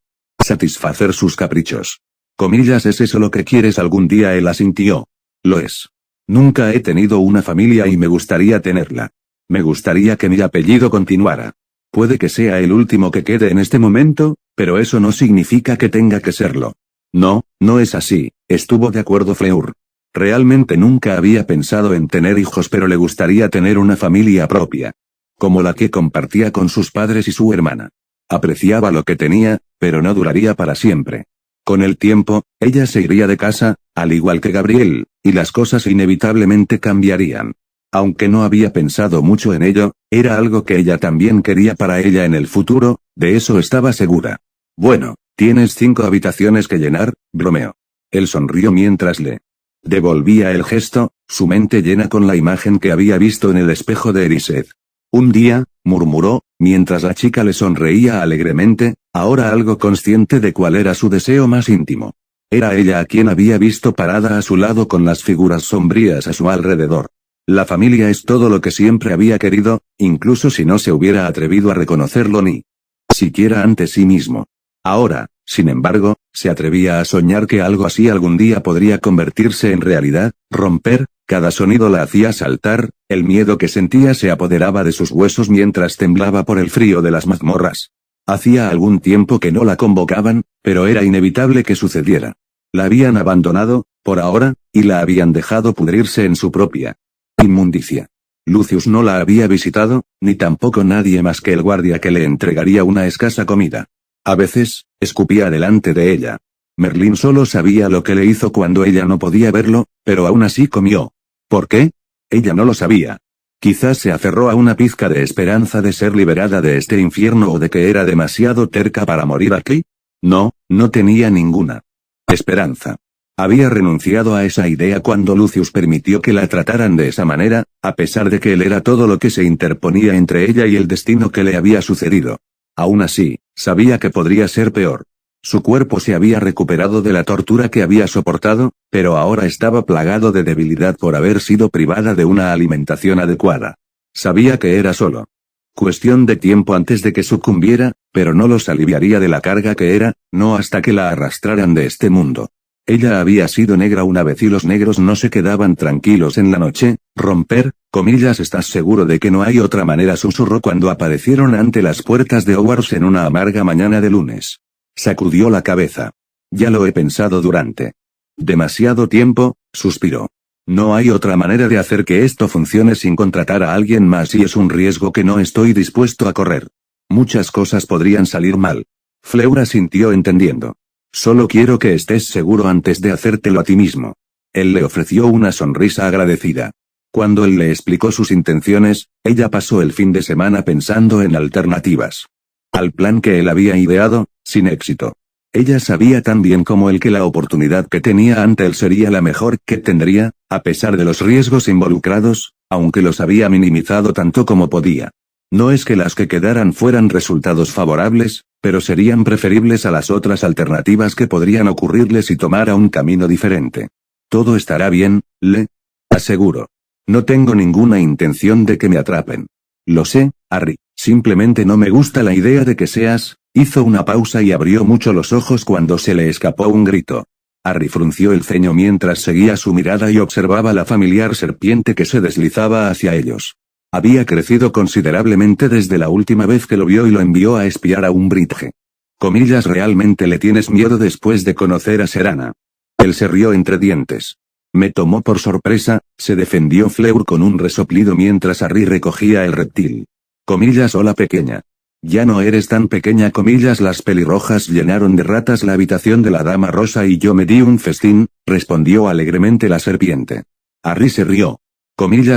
satisfacer sus caprichos. Comillas, ¿es eso lo que quieres algún día? Él asintió. Lo es. Nunca he tenido una familia y me gustaría tenerla. Me gustaría que mi apellido continuara. Puede que sea el último que quede en este momento, pero eso no significa que tenga que serlo. No, no es así, estuvo de acuerdo Fleur. Realmente nunca había pensado en tener hijos, pero le gustaría tener una familia propia. Como la que compartía con sus padres y su hermana. Apreciaba lo que tenía, pero no duraría para siempre. Con el tiempo, ella se iría de casa, al igual que Gabriel, y las cosas inevitablemente cambiarían. Aunque no había pensado mucho en ello, era algo que ella también quería para ella en el futuro, de eso estaba segura. Bueno, tienes 5 habitaciones que llenar, bromeó. Él sonrió mientras le devolvía el gesto, su mente llena con la imagen que había visto en el espejo de Eriseth. Un día, murmuró, mientras la chica le sonreía alegremente, ahora algo consciente de cuál era su deseo más íntimo. Era ella a quien había visto parada a su lado con las figuras sombrías a su alrededor. La familia es todo lo que siempre había querido, incluso si no se hubiera atrevido a reconocerlo ni siquiera ante sí mismo. Ahora, sin embargo, se atrevía a soñar que algo así algún día podría convertirse en realidad, romper, cada sonido la hacía saltar, el miedo que sentía se apoderaba de sus huesos mientras temblaba por el frío de las mazmorras. Hacía algún tiempo que no la convocaban, pero era inevitable que sucediera. La habían abandonado, por ahora, y la habían dejado pudrirse en su propia inmundicia. Lucius no la había visitado, ni tampoco nadie más que el guardia que le entregaría una escasa comida. A veces, escupía delante de ella. Merlín solo sabía lo que le hizo cuando ella no podía verlo, pero aún así comió. ¿Por qué? Ella no lo sabía. Quizás se aferró a una pizca de esperanza de ser liberada de este infierno o de que era demasiado terca para morir aquí. No, no tenía ninguna esperanza. Había renunciado a esa idea cuando Lucius permitió que la trataran de esa manera, a pesar de que él era todo lo que se interponía entre ella y el destino que le había sucedido. Aún así, sabía que podría ser peor. Su cuerpo se había recuperado de la tortura que había soportado, pero ahora estaba plagado de debilidad por haber sido privada de una alimentación adecuada. Sabía que era solo cuestión de tiempo antes de que sucumbiera, pero no los aliviaría de la carga que era, no hasta que la arrastraran de este mundo. Ella había sido negra una vez y los negros no se quedaban tranquilos en la noche. Romper, comillas, ¿estás seguro de que no hay otra manera? Susurró cuando aparecieron ante las puertas de Hogwarts en una amarga mañana de lunes. Sacudió la cabeza. Ya lo he pensado durante demasiado tiempo, suspiró. No hay otra manera de hacer que esto funcione sin contratar a alguien más y es un riesgo que no estoy dispuesto a correr. Muchas cosas podrían salir mal. Fleur asintió entendiendo. Solo quiero que estés seguro antes de hacértelo a ti mismo. Él le ofreció una sonrisa agradecida. Cuando él le explicó sus intenciones, ella pasó el fin de semana pensando en alternativas al plan que él había ideado, sin éxito. Ella sabía tan bien como él que la oportunidad que tenía ante él sería la mejor que tendría, a pesar de los riesgos involucrados, aunque los había minimizado tanto como podía. No es que las que quedaran fueran resultados favorables, pero serían preferibles a las otras alternativas que podrían ocurrirle si tomara un camino diferente. Todo estará bien, le aseguro. No tengo ninguna intención de que me atrapen. Lo sé, Harry, simplemente no me gusta la idea de que seas. Hizo una pausa y abrió mucho los ojos cuando se le escapó un grito. Harry frunció el ceño mientras seguía su mirada y observaba la familiar serpiente que se deslizaba hacia ellos. Había crecido considerablemente desde la última vez que lo vio y lo envió a espiar a Umbridge. Comillas, ¿realmente le tienes miedo después de conocer a Serana? Él se rió entre dientes. Me tomó por sorpresa, se defendió Fleur con un resoplido mientras Harry recogía el reptil. Hola pequeña. Ya no eres tan pequeña, las pelirrojas llenaron de ratas la habitación de la dama rosa y yo me di un festín, respondió alegremente la serpiente. Harry se rió.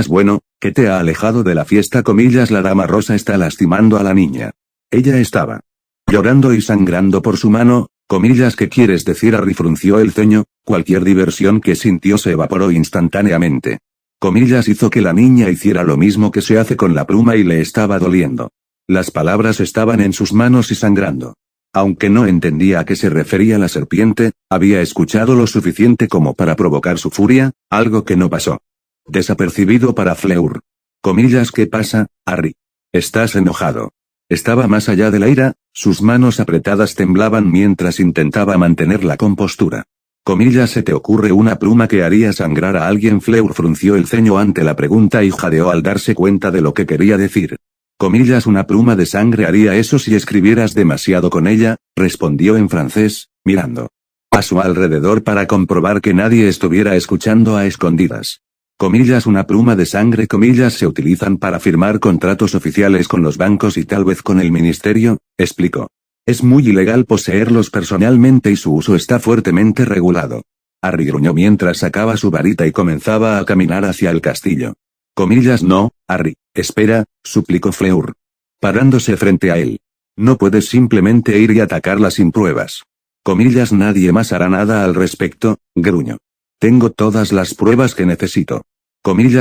Bueno, ¿qué te ha alejado de la fiesta? La dama rosa está lastimando a la niña. Ella estaba llorando y sangrando por su mano. ¿Qué quieres decir? Harry frunció el ceño, cualquier diversión que sintió se evaporó instantáneamente. Hizo que la niña hiciera lo mismo que se hace con la pluma y le estaba doliendo. Las palabras estaban en sus manos y sangrando. Aunque no entendía a qué se refería la serpiente, había escuchado lo suficiente como para provocar su furia, algo que no pasó. Desapercibido para Fleur. ¿Qué pasa, Harry? ¿Estás enojado? Estaba más allá de la ira, sus manos apretadas temblaban mientras intentaba mantener la compostura. ¿Se te ocurre una pluma que haría sangrar a alguien? Fleur frunció el ceño ante la pregunta y jadeó al darse cuenta de lo que quería decir. Una pluma de sangre haría eso si escribieras demasiado con ella, respondió en francés, mirando a su alrededor para comprobar que nadie estuviera escuchando a escondidas. Una pluma de sangre, se utilizan para firmar contratos oficiales con los bancos y tal vez con el ministerio, explicó. Es muy ilegal poseerlos personalmente y su uso está fuertemente regulado. Harry gruñó mientras sacaba su varita y comenzaba a caminar hacia el castillo. No, Harry, espera, suplicó Fleur, parándose frente a él. No puedes simplemente ir y atacarla sin pruebas. Nadie más hará nada al respecto, gruñó. Tengo todas las pruebas que necesito.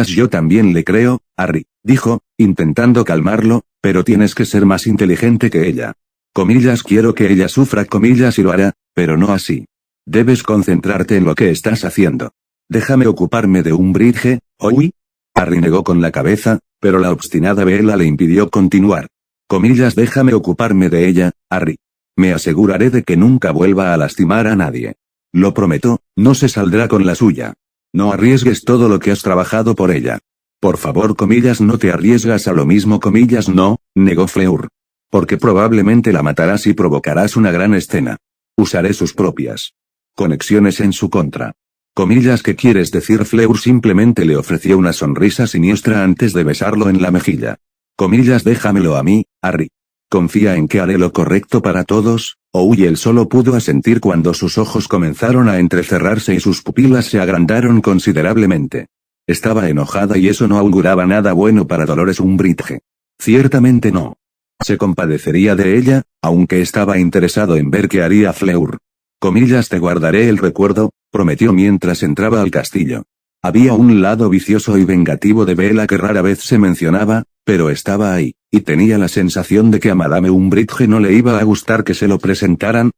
Yo también le creo, Harry, dijo, intentando calmarlo, pero tienes que ser más inteligente que ella. Quiero que ella sufra, y lo hará, pero no así. Debes concentrarte en lo que estás haciendo. Déjame ocuparme de Umbridge, ¿oí? Harry negó con la cabeza, pero la obstinada Bella le impidió continuar. Déjame ocuparme de ella, Harry. Me aseguraré de que nunca vuelva a lastimar a nadie. Lo prometo, no se saldrá con la suya. No arriesgues todo lo que has trabajado por ella. Por favor, no te arriesgas a lo mismo, no, negó Fleur. Porque probablemente la matarás y provocarás una gran escena. Usaré sus propias conexiones en su contra. ¿Qué quieres decir? Fleur simplemente le ofreció una sonrisa siniestra antes de besarlo en la mejilla. Déjamelo a mí, Harry. Confía en que haré lo correcto para todos, él solo pudo asentir cuando sus ojos comenzaron a entrecerrarse y sus pupilas se agrandaron considerablemente. Estaba enojada y eso no auguraba nada bueno para Dolores Umbridge. Ciertamente no. Se compadecería de ella, aunque estaba interesado en ver qué haría Fleur. Te guardaré el recuerdo, prometió mientras entraba al castillo. Había un lado vicioso y vengativo de Bella que rara vez se mencionaba, pero estaba ahí, y tenía la sensación de que a Madame Umbridge no le iba a gustar que se lo presentaran.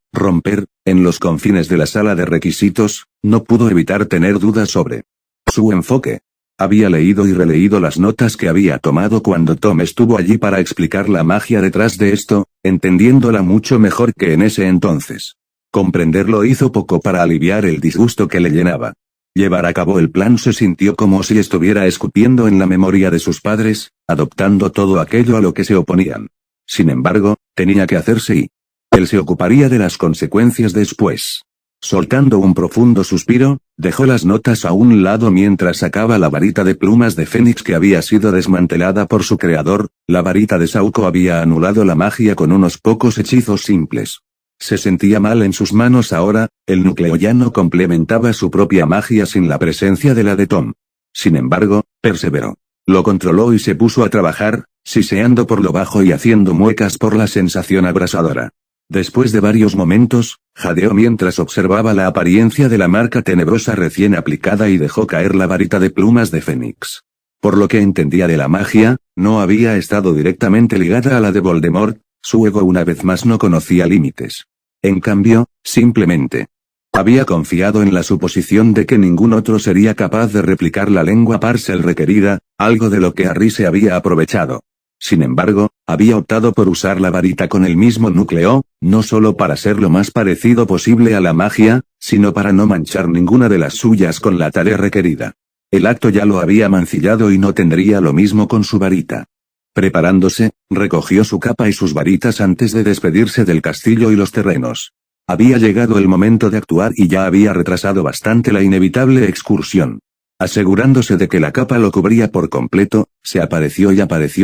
En los confines de la sala de requisitos, no pudo evitar tener dudas sobre su enfoque. Había leído y releído las notas que había tomado cuando Tom estuvo allí para explicar la magia detrás de esto, entendiéndola mucho mejor que en ese entonces. Comprenderlo hizo poco para aliviar el disgusto que le llenaba. Llevar a cabo el plan se sintió como si estuviera escupiendo en la memoria de sus padres, adoptando todo aquello a lo que se oponían. Sin embargo, tenía que hacerse y él se ocuparía de las consecuencias después. Soltando un profundo suspiro, dejó las notas a un lado mientras sacaba la varita de plumas de Fénix que había sido desmantelada por su creador. La varita de Sauco había anulado la magia con unos pocos hechizos simples. Se sentía mal en sus manos ahora, el núcleo ya no complementaba su propia magia sin la presencia de la de Tom. Sin embargo, perseveró. Lo controló y se puso a trabajar, siseando por lo bajo y haciendo muecas por la sensación abrasadora. Después de varios momentos, jadeó mientras observaba la apariencia de la marca tenebrosa recién aplicada y dejó caer la varita de plumas de Fénix. Por lo que entendía de la magia, no había estado directamente ligada a la de Voldemort, su ego una vez más no conocía límites. En cambio, simplemente había confiado en la suposición de que ningún otro sería capaz de replicar la lengua Parcel requerida, algo de lo que Harry se había aprovechado. Sin embargo, había optado por usar la varita con el mismo núcleo, no solo para ser lo más parecido posible a la magia, sino para no manchar ninguna de las suyas con la tarea requerida. El acto ya lo había mancillado y no tendría lo mismo con su varita. Preparándose, recogió su capa y sus varitas antes de despedirse del castillo y los terrenos. Había llegado el momento de actuar y ya había retrasado bastante la inevitable excursión. Asegurándose de que la capa lo cubría por completo, se apareció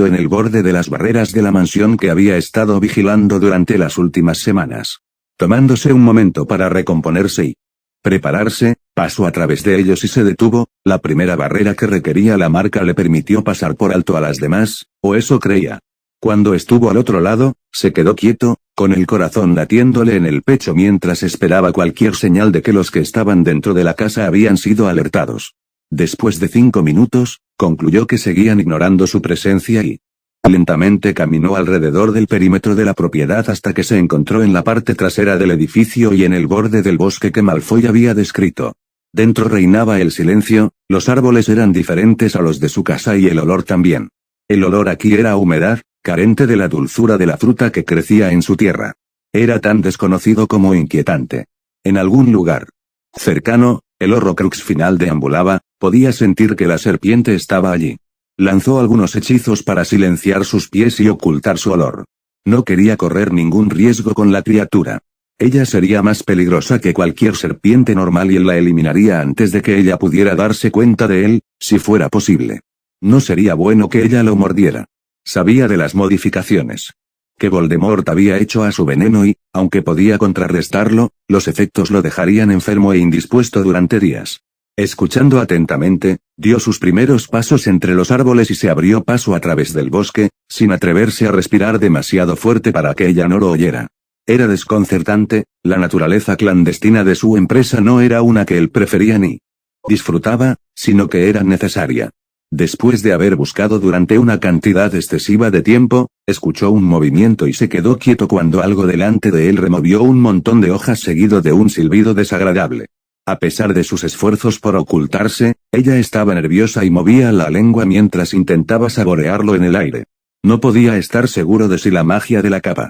en el borde de las barreras de la mansión que había estado vigilando durante las últimas semanas. Tomándose un momento para recomponerse y prepararse, pasó a través de ellos y se detuvo. La primera barrera que requería la marca le permitió pasar por alto a las demás, o eso creía. Cuando estuvo al otro lado, se quedó quieto, con el corazón latiéndole en el pecho mientras esperaba cualquier señal de que los que estaban dentro de la casa habían sido alertados. Después de 5 minutos, concluyó que seguían ignorando su presencia y lentamente caminó alrededor del perímetro de la propiedad hasta que se encontró en la parte trasera del edificio y en el borde del bosque que Malfoy había descrito. Dentro reinaba el silencio, los árboles eran diferentes a los de su casa y el olor también. El olor aquí era a humedad, carente de la dulzura de la fruta que crecía en su tierra. Era tan desconocido como inquietante. En algún lugar cercano, el Horrocrux final deambulaba, podía sentir que la serpiente estaba allí. Lanzó algunos hechizos para silenciar sus pies y ocultar su olor. No quería correr ningún riesgo con la criatura. Ella sería más peligrosa que cualquier serpiente normal y él la eliminaría antes de que ella pudiera darse cuenta de él, si fuera posible. No sería bueno que ella lo mordiera. Sabía de las modificaciones que Voldemort había hecho a su veneno y, aunque podía contrarrestarlo, los efectos lo dejarían enfermo e indispuesto durante días. Escuchando atentamente, dio sus primeros pasos entre los árboles y se abrió paso a través del bosque, sin atreverse a respirar demasiado fuerte para que ella no lo oyera. Era desconcertante, la naturaleza clandestina de su empresa no era una que él prefería ni disfrutaba, sino que era necesaria. Después de haber buscado durante una cantidad excesiva de tiempo, escuchó un movimiento y se quedó quieto cuando algo delante de él removió un montón de hojas seguido de un silbido desagradable. A pesar de sus esfuerzos por ocultarse, ella estaba nerviosa y movía la lengua mientras intentaba saborearlo en el aire. No podía estar seguro de si la magia de la capa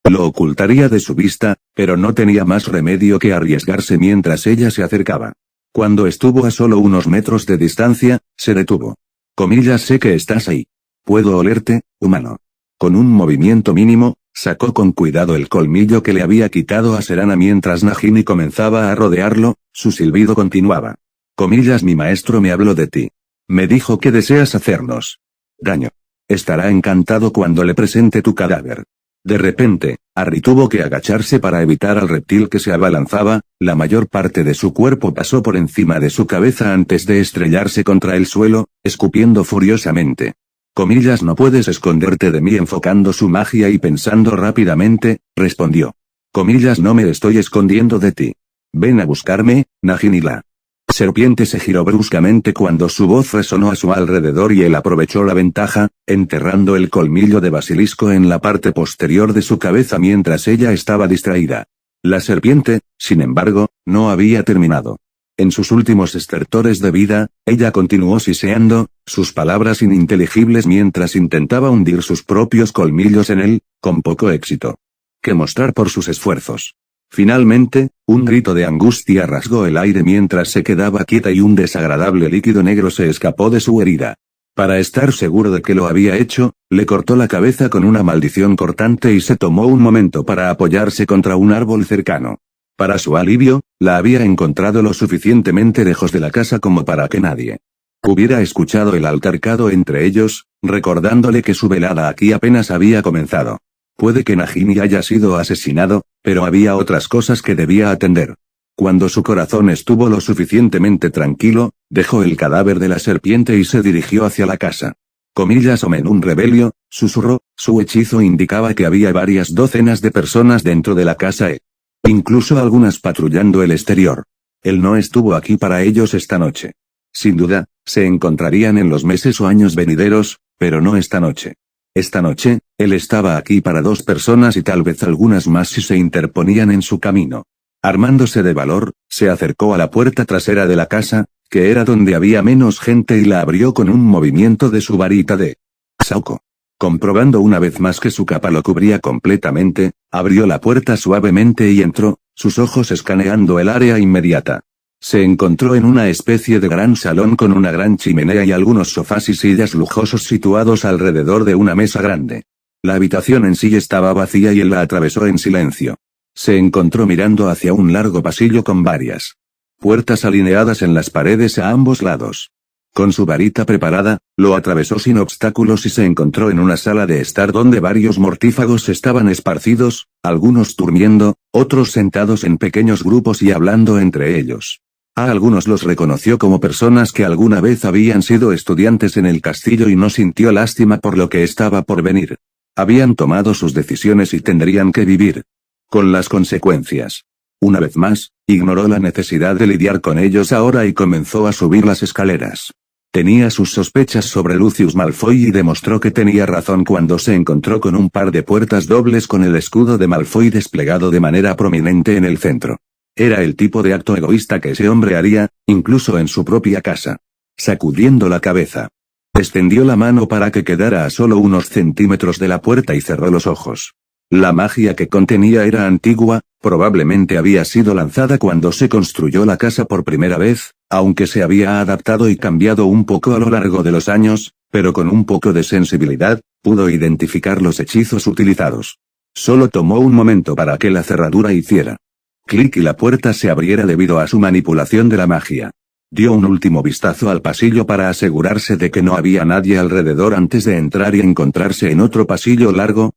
lo ocultaría de su vista, pero no tenía más remedio que arriesgarse mientras ella se acercaba. Cuando estuvo a solo unos metros de distancia, se detuvo. Comillas, sé que estás ahí. Puedo olerte, humano. Con un movimiento mínimo, sacó con cuidado el colmillo que le había quitado a Serana mientras Nagini comenzaba a rodearlo, su silbido continuaba. Comillas, mi maestro me habló de ti. Me dijo que deseas hacernos daño. Estará encantado cuando le presente tu cadáver. De repente, Harry tuvo que agacharse para evitar al reptil que se abalanzaba, la mayor parte de su cuerpo pasó por encima de su cabeza antes de estrellarse contra el suelo, escupiendo furiosamente. Comillas, no puedes esconderte de mí. Enfocando su magia y pensando rápidamente, respondió. Comillas, no me estoy escondiendo de ti. Ven a buscarme, Nagini. La serpiente se giró bruscamente cuando su voz resonó a su alrededor y él aprovechó la ventaja, enterrando el colmillo de basilisco en la parte posterior de su cabeza mientras ella estaba distraída. La serpiente, sin embargo, no había terminado. En sus últimos estertores de vida, ella continuó siseando, sus palabras ininteligibles mientras intentaba hundir sus propios colmillos en él, con poco éxito. Que mostrar por sus esfuerzos. Finalmente, un grito de angustia rasgó el aire mientras se quedaba quieta y un desagradable líquido negro se escapó de su herida. Para estar seguro de que lo había hecho, le cortó la cabeza con una maldición cortante y se tomó un momento para apoyarse contra un árbol cercano. Para su alivio, la había encontrado lo suficientemente lejos de la casa como para que nadie hubiera escuchado el altercado entre ellos, recordándole que su velada aquí apenas había comenzado. Puede que Nagini haya sido asesinado, pero había otras cosas que debía atender. Cuando su corazón estuvo lo suficientemente tranquilo, dejó el cadáver de la serpiente y se dirigió hacia la casa. Comillas, Omenum Rebelio, susurró, su hechizo indicaba que había varias docenas de personas dentro de la casa incluso algunas patrullando el exterior. Él no estuvo aquí para ellos esta noche. Sin duda, se encontrarían en los meses o años venideros, pero no esta noche. Esta noche, él estaba aquí para 2 personas y tal vez algunas más si se interponían en su camino. Armándose de valor, se acercó a la puerta trasera de la casa, que era donde había menos gente y la abrió con un movimiento de su varita de saco. Comprobando una vez más que su capa lo cubría completamente, abrió la puerta suavemente y entró, sus ojos escaneando el área inmediata. Se encontró en una especie de gran salón con una gran chimenea y algunos sofás y sillas lujosos situados alrededor de una mesa grande. La habitación en sí estaba vacía y él la atravesó en silencio. se encontró mirando hacia un largo pasillo con varias puertas alineadas en las paredes a ambos lados. Con su varita preparada, lo atravesó sin obstáculos y se encontró en una sala de estar donde varios mortífagos estaban esparcidos, algunos durmiendo, otros sentados en pequeños grupos y hablando entre ellos. A algunos los reconoció como personas que alguna vez habían sido estudiantes en el castillo y no sintió lástima por lo que estaba por venir. Habían tomado sus decisiones y tendrían que vivir con las consecuencias. Una vez más, ignoró la necesidad de lidiar con ellos ahora y comenzó a subir las escaleras. Tenía sus sospechas sobre Lucius Malfoy y demostró que tenía razón cuando se encontró con un par de puertas dobles con el escudo de Malfoy desplegado de manera prominente en el centro. Era el tipo de acto egoísta que ese hombre haría, incluso en su propia casa. Sacudiendo la cabeza, extendió la mano para que quedara a solo unos centímetros de la puerta y cerró los ojos. La magia que contenía era antigua, probablemente había sido lanzada cuando se construyó la casa por primera vez, aunque se había adaptado y cambiado un poco a lo largo de los años, pero con un poco de sensibilidad, pudo identificar los hechizos utilizados. Solo tomó un momento para que la cerradura hiciera clic y la puerta se abriera debido a su manipulación de la magia. Dio un último vistazo al pasillo para asegurarse de que no había nadie alrededor antes de entrar y encontrarse en otro pasillo largo.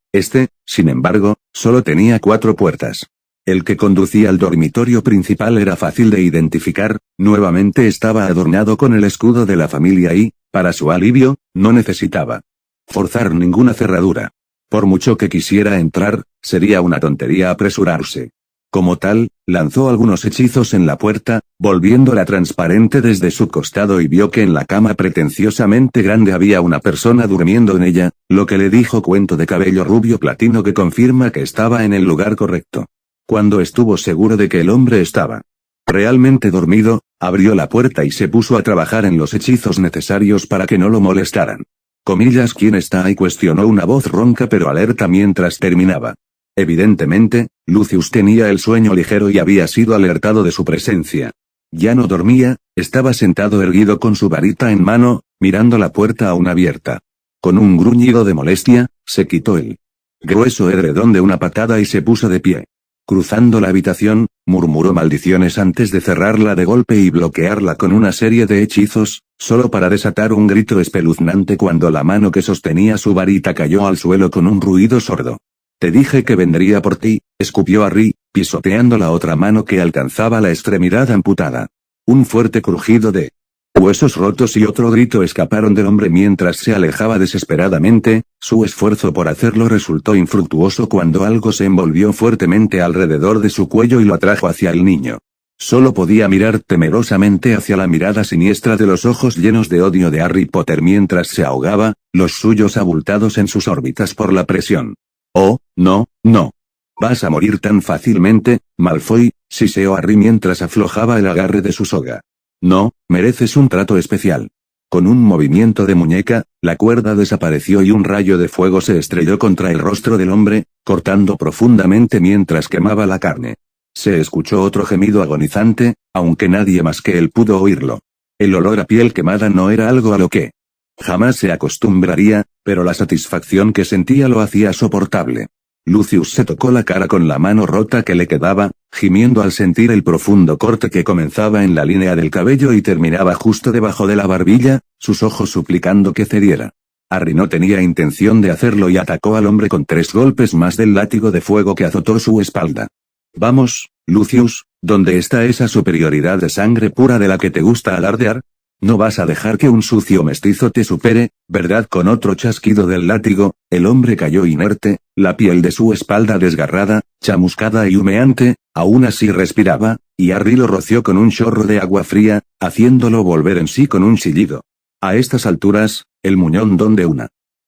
Sin embargo, solo tenía 4 puertas. El que conducía al dormitorio principal era fácil de identificar, nuevamente estaba adornado con el escudo de la familia y, para su alivio, no necesitaba forzar ninguna cerradura. Por mucho que quisiera entrar, sería una tontería apresurarse. Como tal, lanzó algunos hechizos en la puerta, volviéndola transparente desde su costado y vio que en la cama pretenciosamente grande había una persona durmiendo en ella, lo que le dijo cuento de cabello rubio platino que confirma que estaba en el lugar correcto. Cuando estuvo seguro de que el hombre estaba realmente dormido, abrió la puerta y se puso a trabajar en los hechizos necesarios para que no lo molestaran. ¿Quién está ahí?, cuestionó una voz ronca pero alerta mientras terminaba. Evidentemente, Lucius tenía el sueño ligero y había sido alertado de su presencia. Ya no dormía, estaba sentado erguido con su varita en mano, mirando la puerta aún abierta. Con un gruñido de molestia, se quitó el grueso edredón de una patada y se puso de pie. Cruzando la habitación, murmuró maldiciones antes de cerrarla de golpe y bloquearla con una serie de hechizos, solo para desatar un grito espeluznante cuando la mano que sostenía su varita cayó al suelo con un ruido sordo. Te dije que vendría por ti, escupió Harry, pisoteando la otra mano que alcanzaba la extremidad amputada. Un fuerte crujido de huesos rotos y otro grito escaparon del hombre mientras se alejaba desesperadamente. Su esfuerzo por hacerlo resultó infructuoso cuando algo se envolvió fuertemente alrededor de su cuello y lo atrajo hacia el niño. Solo podía mirar temerosamente hacia la mirada siniestra de los ojos llenos de odio de Harry Potter mientras se ahogaba, los suyos abultados en sus órbitas por la presión. Oh, no, no. Vas a morir tan fácilmente, Malfoy, siseó Harry mientras aflojaba el agarre de su soga. No, mereces un trato especial. Con un movimiento de muñeca, la cuerda desapareció y un rayo de fuego se estrelló contra el rostro del hombre, cortando profundamente mientras quemaba la carne. Se escuchó otro gemido agonizante, aunque nadie más que él pudo oírlo. El olor a piel quemada no era algo a lo que jamás se acostumbraría, pero la satisfacción que sentía lo hacía soportable. Lucius se tocó la cara con la mano rota que le quedaba, gimiendo al sentir el profundo corte que comenzaba en la línea del cabello y terminaba justo debajo de la barbilla, sus ojos suplicando que cediera. Harry no tenía intención de hacerlo y atacó al hombre con 3 golpes más del látigo de fuego que azotó su espalda. Vamos, Lucius, ¿dónde está esa superioridad de sangre pura de la que te gusta alardear? No vas a dejar que un sucio mestizo te supere, ¿verdad? Con otro chasquido del látigo, el hombre cayó inerte, la piel de su espalda desgarrada, chamuscada y humeante, aún así respiraba, y Harry lo roció con un chorro de agua fría, haciéndolo volver en sí con un chillido. A estas alturas, el muñón donde una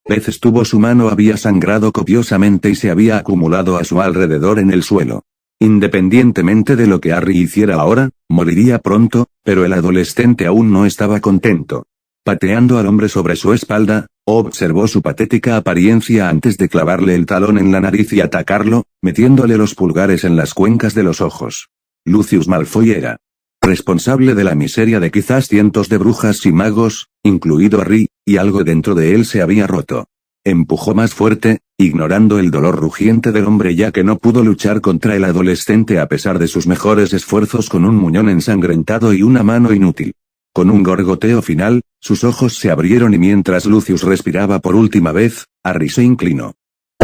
vez estuvo su mano había sangrado copiosamente y se había acumulado a su alrededor en el suelo. Independientemente de lo que Harry hiciera ahora, moriría pronto, pero el adolescente aún no estaba contento. Pateando al hombre sobre su espalda, observó su patética apariencia antes de clavarle el talón en la nariz y atacarlo, metiéndole los pulgares en las cuencas de los ojos. Lucius Malfoy era responsable de la miseria de quizás cientos de brujas y magos, incluido Harry, y algo dentro de él se había roto. Empujó más fuerte, ignorando el dolor rugiente del hombre ya que no pudo luchar contra el adolescente a pesar de sus mejores esfuerzos con un muñón ensangrentado y una mano inútil. Con un gorgoteo final, sus ojos se abrieron y mientras Lucius respiraba por última vez, Harry se inclinó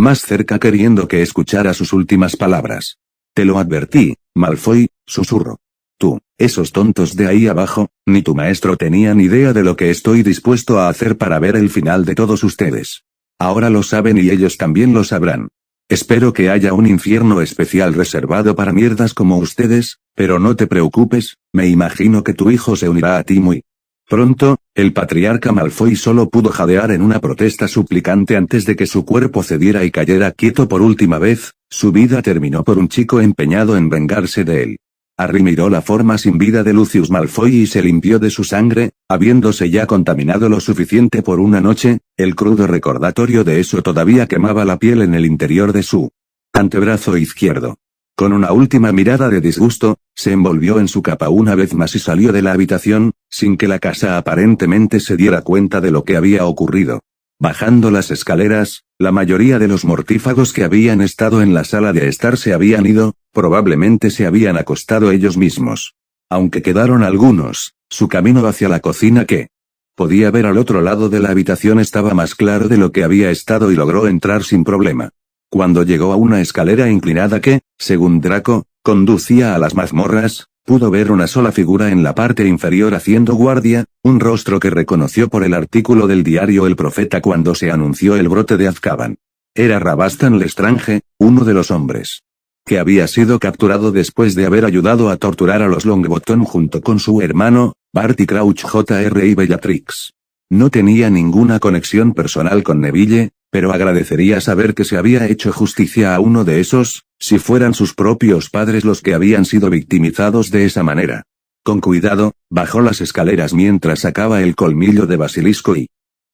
más cerca queriendo que escuchara sus últimas palabras. Te lo advertí, Malfoy, susurró. Tú, esos tontos de ahí abajo, ni tu maestro tenían idea de lo que estoy dispuesto a hacer para ver el final de todos ustedes. Ahora lo saben y ellos también lo sabrán. Espero que haya un infierno especial reservado para mierdas como ustedes, pero no te preocupes, me imagino que tu hijo se unirá a ti muy pronto. El patriarca Malfoy solo pudo jadear en una protesta suplicante antes de que su cuerpo cediera y cayera quieto por última vez. Su vida terminó por un chico empeñado en vengarse de él. Harry miró la forma sin vida de Lucius Malfoy y se limpió de su sangre, habiéndose ya contaminado lo suficiente por una noche. El crudo recordatorio de eso todavía quemaba la piel en el interior de su antebrazo izquierdo. Con una última mirada de disgusto, se envolvió en su capa una vez más y salió de la habitación, sin que la casa aparentemente se diera cuenta de lo que había ocurrido. Bajando las escaleras, la mayoría de los mortífagos que habían estado en la sala de estar se habían ido, probablemente se habían acostado ellos mismos. Aunque quedaron algunos, su camino hacia la cocina que podía ver al otro lado de la habitación estaba más claro de lo que había estado y logró entrar sin problema. Cuando llegó a una escalera inclinada que, según Draco, conducía a las mazmorras, pudo ver una sola figura en la parte inferior haciendo guardia, un rostro que reconoció por el artículo del diario El Profeta cuando se anunció el brote de Azkaban. Era Rabastan Lestrange, uno de los hombres que había sido capturado después de haber ayudado a torturar a los Longbottom junto con su hermano, Barty Crouch Jr. y Bellatrix. No tenía ninguna conexión personal con Neville, pero agradecería saber que se había hecho justicia a uno de esos, si fueran sus propios padres los que habían sido victimizados de esa manera. Con cuidado, bajó las escaleras mientras sacaba el colmillo de basilisco y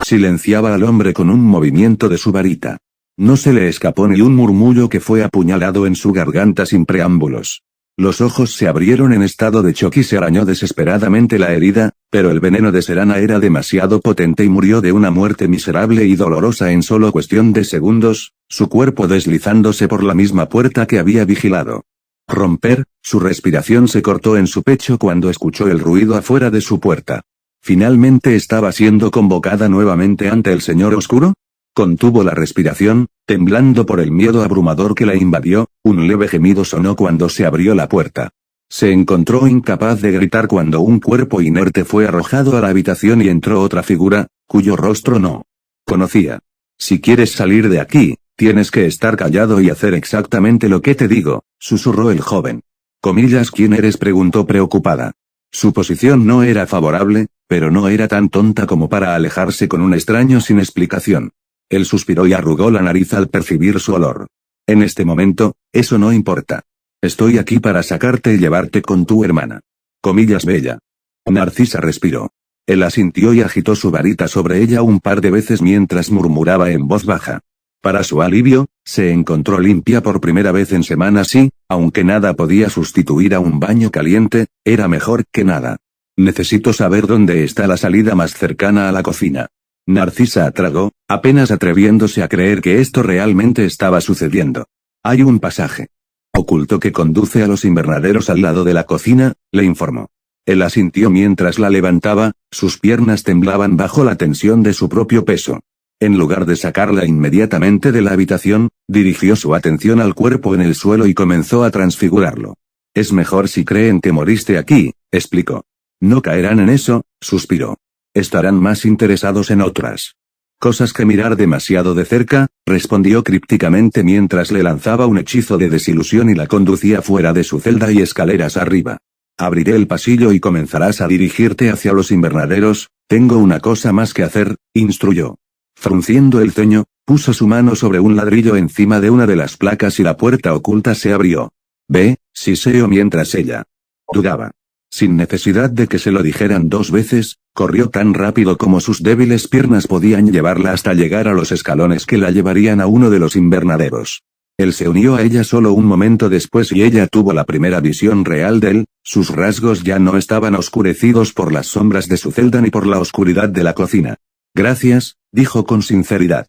silenciaba al hombre con un movimiento de su varita. No se le escapó ni un murmullo que fue apuñalado en su garganta sin preámbulos. Los ojos se abrieron en estado de shock y se arañó desesperadamente la herida, pero el veneno de Serana era demasiado potente y murió de una muerte miserable y dolorosa en solo cuestión de segundos, su cuerpo deslizándose por la misma puerta que había vigilado. Romper, su respiración se cortó en su pecho cuando escuchó el ruido afuera de su puerta. ¿Finalmente estaba siendo convocada nuevamente ante el Señor Oscuro? Contuvo la respiración, temblando por el miedo abrumador que la invadió. Un leve gemido sonó cuando se abrió la puerta. Se encontró incapaz de gritar cuando un cuerpo inerte fue arrojado a la habitación y entró otra figura, cuyo rostro no conocía. Si quieres salir de aquí, tienes que estar callado y hacer exactamente lo que te digo, susurró el joven. Comillas, ¿quién eres?, preguntó preocupada. Su posición no era favorable, pero no era tan tonta como para alejarse con un extraño sin explicación. Él suspiró y arrugó la nariz al percibir su olor. En este momento, eso no importa. Estoy aquí para sacarte y llevarte con tu hermana. Comillas, bella. Narcisa respiró. Él asintió y agitó su varita sobre ella un par de veces mientras murmuraba en voz baja. Para su alivio, se encontró limpia por primera vez en semanas y, aunque nada podía sustituir a un baño caliente, era mejor que nada. Necesito saber dónde está la salida más cercana a la cocina. Narcisa tragó, apenas atreviéndose a creer que esto realmente estaba sucediendo. Hay un pasaje oculto que conduce a los invernaderos al lado de la cocina, le informó. Él asintió mientras la levantaba, sus piernas temblaban bajo la tensión de su propio peso. En lugar de sacarla inmediatamente de la habitación, dirigió su atención al cuerpo en el suelo y comenzó a transfigurarlo. Es mejor si creen que moriste aquí, explicó. No caerán en eso, suspiró. Estarán más interesados en otras cosas que mirar demasiado de cerca, respondió crípticamente mientras le lanzaba un hechizo de desilusión y la conducía fuera de su celda y escaleras arriba. Abriré el pasillo y comenzarás a dirigirte hacia los invernaderos, tengo una cosa más que hacer, instruyó. Frunciendo el ceño, puso su mano sobre un ladrillo encima de una de las placas y la puerta oculta se abrió. Ve, siseo mientras ella dudaba. Sin necesidad de que se lo dijeran dos veces, corrió tan rápido como sus débiles piernas podían llevarla hasta llegar a los escalones que la llevarían a uno de los invernaderos. Él se unió a ella solo un momento después y ella tuvo la primera visión real de él, sus rasgos ya no estaban oscurecidos por las sombras de su celda ni por la oscuridad de la cocina. Gracias, dijo con sinceridad.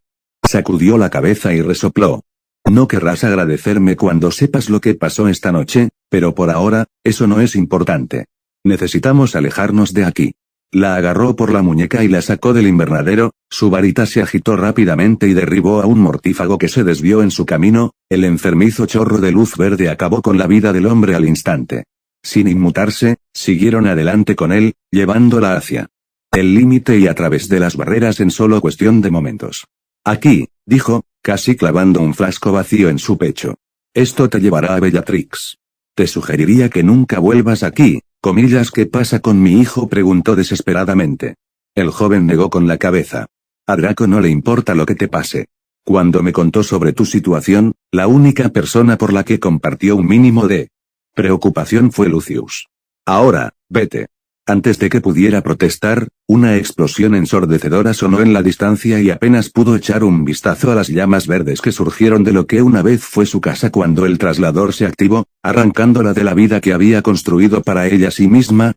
Sacudió la cabeza y resopló. No querrás agradecerme cuando sepas lo que pasó esta noche, pero por ahora, eso no es importante. Necesitamos alejarnos de aquí. La agarró por la muñeca y la sacó del invernadero, su varita se agitó rápidamente y derribó a un mortífago que se desvió en su camino, el enfermizo chorro de luz verde acabó con la vida del hombre al instante. Sin inmutarse, siguieron adelante con él, llevándola hacia el límite y a través de las barreras en solo cuestión de momentos. Aquí, dijo, casi clavando un frasco vacío en su pecho. Esto te llevará a Bellatrix. Te sugeriría que nunca vuelvas aquí. Comillas, ¿qué pasa con mi hijo?, preguntó desesperadamente. El joven negó con la cabeza. A Draco no le importa lo que te pase. Cuando me contó sobre tu situación, la única persona por la que compartió un mínimo de preocupación fue Lucius. Ahora, vete. Antes de que pudiera protestar, una explosión ensordecedora sonó en la distancia y apenas pudo echar un vistazo a las llamas verdes que surgieron de lo que una vez fue su casa cuando el traslador se activó, arrancándola de la vida que había construido para ella sí misma.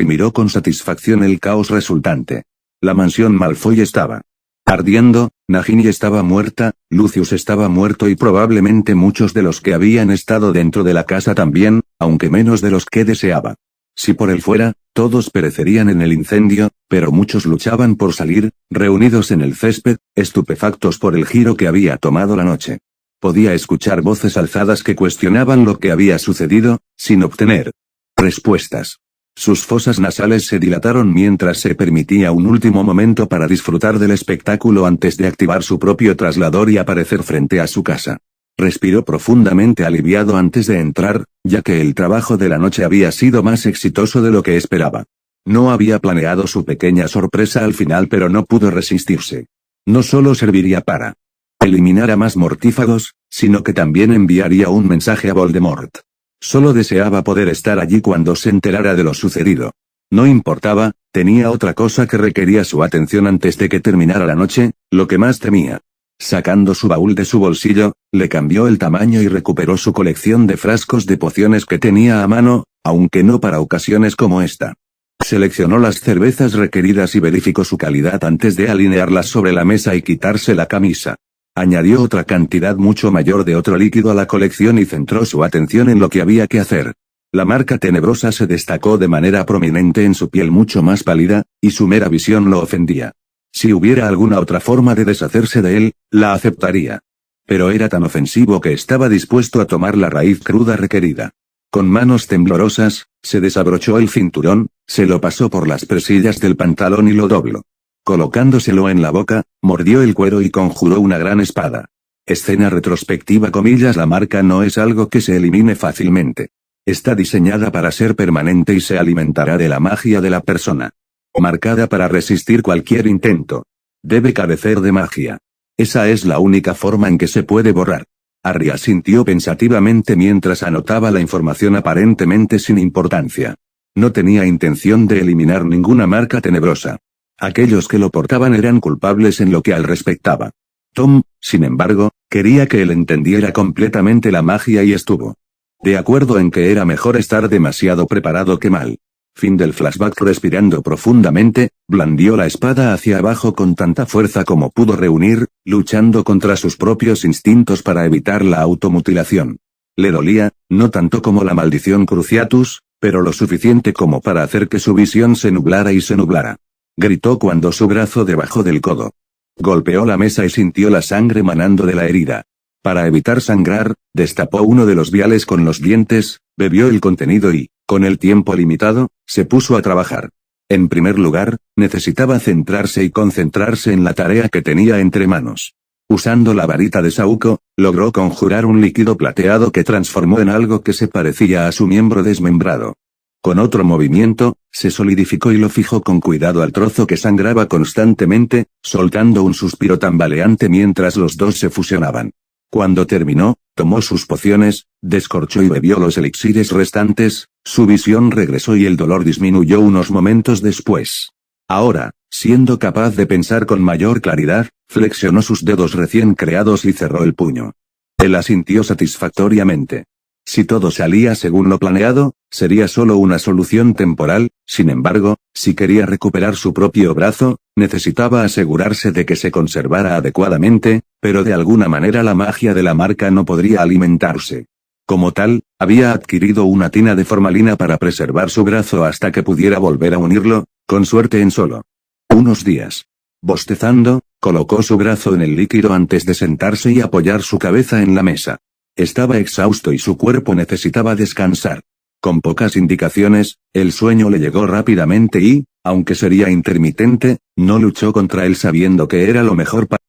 Miró con satisfacción el caos resultante. La mansión Malfoy estaba ardiendo, Nagini estaba muerta, Lucius estaba muerto y probablemente muchos de los que habían estado dentro de la casa también, aunque menos de los que deseaba. Si por él fuera, todos perecerían en el incendio, pero muchos luchaban por salir, reunidos en el césped, estupefactos por el giro que había tomado la noche. Podía escuchar voces alzadas que cuestionaban lo que había sucedido, sin obtener respuestas. Sus fosas nasales se dilataron mientras se permitía un último momento para disfrutar del espectáculo antes de activar su propio traslador y aparecer frente a su casa. Respiró profundamente aliviado antes de entrar, ya que el trabajo de la noche había sido más exitoso de lo que esperaba. No había planeado su pequeña sorpresa al final, pero no pudo resistirse. No solo serviría para eliminar a más mortífagos, sino que también enviaría un mensaje a Voldemort. Solo deseaba poder estar allí cuando se enterara de lo sucedido. No importaba, tenía otra cosa que requería su atención antes de que terminara la noche, lo que más temía. Sacando su baúl de su bolsillo, le cambió el tamaño y recuperó su colección de frascos de pociones que tenía a mano, aunque no para ocasiones como esta. Seleccionó las cervezas requeridas y verificó su calidad antes de alinearlas sobre la mesa y quitarse la camisa. Añadió otra cantidad mucho mayor de otro líquido a la colección y centró su atención en lo que había que hacer. La marca tenebrosa se destacó de manera prominente en su piel mucho más pálida, y su mera visión lo ofendía. Si hubiera alguna otra forma de deshacerse de él, la aceptaría. Pero era tan ofensivo que estaba dispuesto a tomar la raíz cruda requerida. Con manos temblorosas, se desabrochó el cinturón, se lo pasó por las presillas del pantalón y lo dobló. Colocándoselo en la boca, mordió el cuero y conjuró una gran espada. Escena retrospectiva, comillas, la marca no es algo que se elimine fácilmente. Está diseñada para ser permanente y se alimentará de la magia de la persona. Marcada para resistir cualquier intento. Debe carecer de magia. Esa es la única forma en que se puede borrar. Harry asintió pensativamente mientras anotaba la información aparentemente sin importancia. No tenía intención de eliminar ninguna marca tenebrosa. Aquellos que lo portaban eran culpables en lo que al respectaba. Tom, sin embargo, quería que él entendiera completamente la magia y estuvo de acuerdo en que era mejor estar demasiado preparado que mal. Fin del flashback. Respirando profundamente, blandió la espada hacia abajo con tanta fuerza como pudo reunir, luchando contra sus propios instintos para evitar la automutilación. Le dolía, no tanto como la maldición Cruciatus, pero lo suficiente como para hacer que su visión se nublara y se nublara. Gritó cuando su brazo debajo del codo golpeó la mesa y sintió la sangre manando de la herida. Para evitar sangrar, destapó uno de los viales con los dientes, bebió el contenido y, con el tiempo limitado, se puso a trabajar. En primer lugar, necesitaba centrarse y concentrarse en la tarea que tenía entre manos. Usando la varita de saúco, logró conjurar un líquido plateado que transformó en algo que se parecía a su miembro desmembrado. Con otro movimiento, se solidificó y lo fijó con cuidado al trozo que sangraba constantemente, soltando un suspiro tambaleante mientras los dos se fusionaban. Cuando terminó, tomó sus pociones, descorchó y bebió los elixires restantes, su visión regresó y el dolor disminuyó unos momentos después. Ahora, siendo capaz de pensar con mayor claridad, flexionó sus dedos recién creados y cerró el puño. Él asintió satisfactoriamente. Si todo salía según lo planeado, sería solo una solución temporal. Sin embargo, si quería recuperar su propio brazo, Necesitaba asegurarse de que se conservara adecuadamente, pero de alguna manera la magia de la marca no podría alimentarse. Como tal, había adquirido una tina de formalina para preservar su brazo hasta que pudiera volver a unirlo, con suerte en solo unos días. Bostezando, colocó su brazo en el líquido antes de sentarse y apoyar su cabeza en la mesa. Estaba exhausto y su cuerpo necesitaba descansar. Con pocas indicaciones, el sueño le llegó rápidamente y, aunque sería intermitente, no luchó contra él sabiendo que era lo mejor para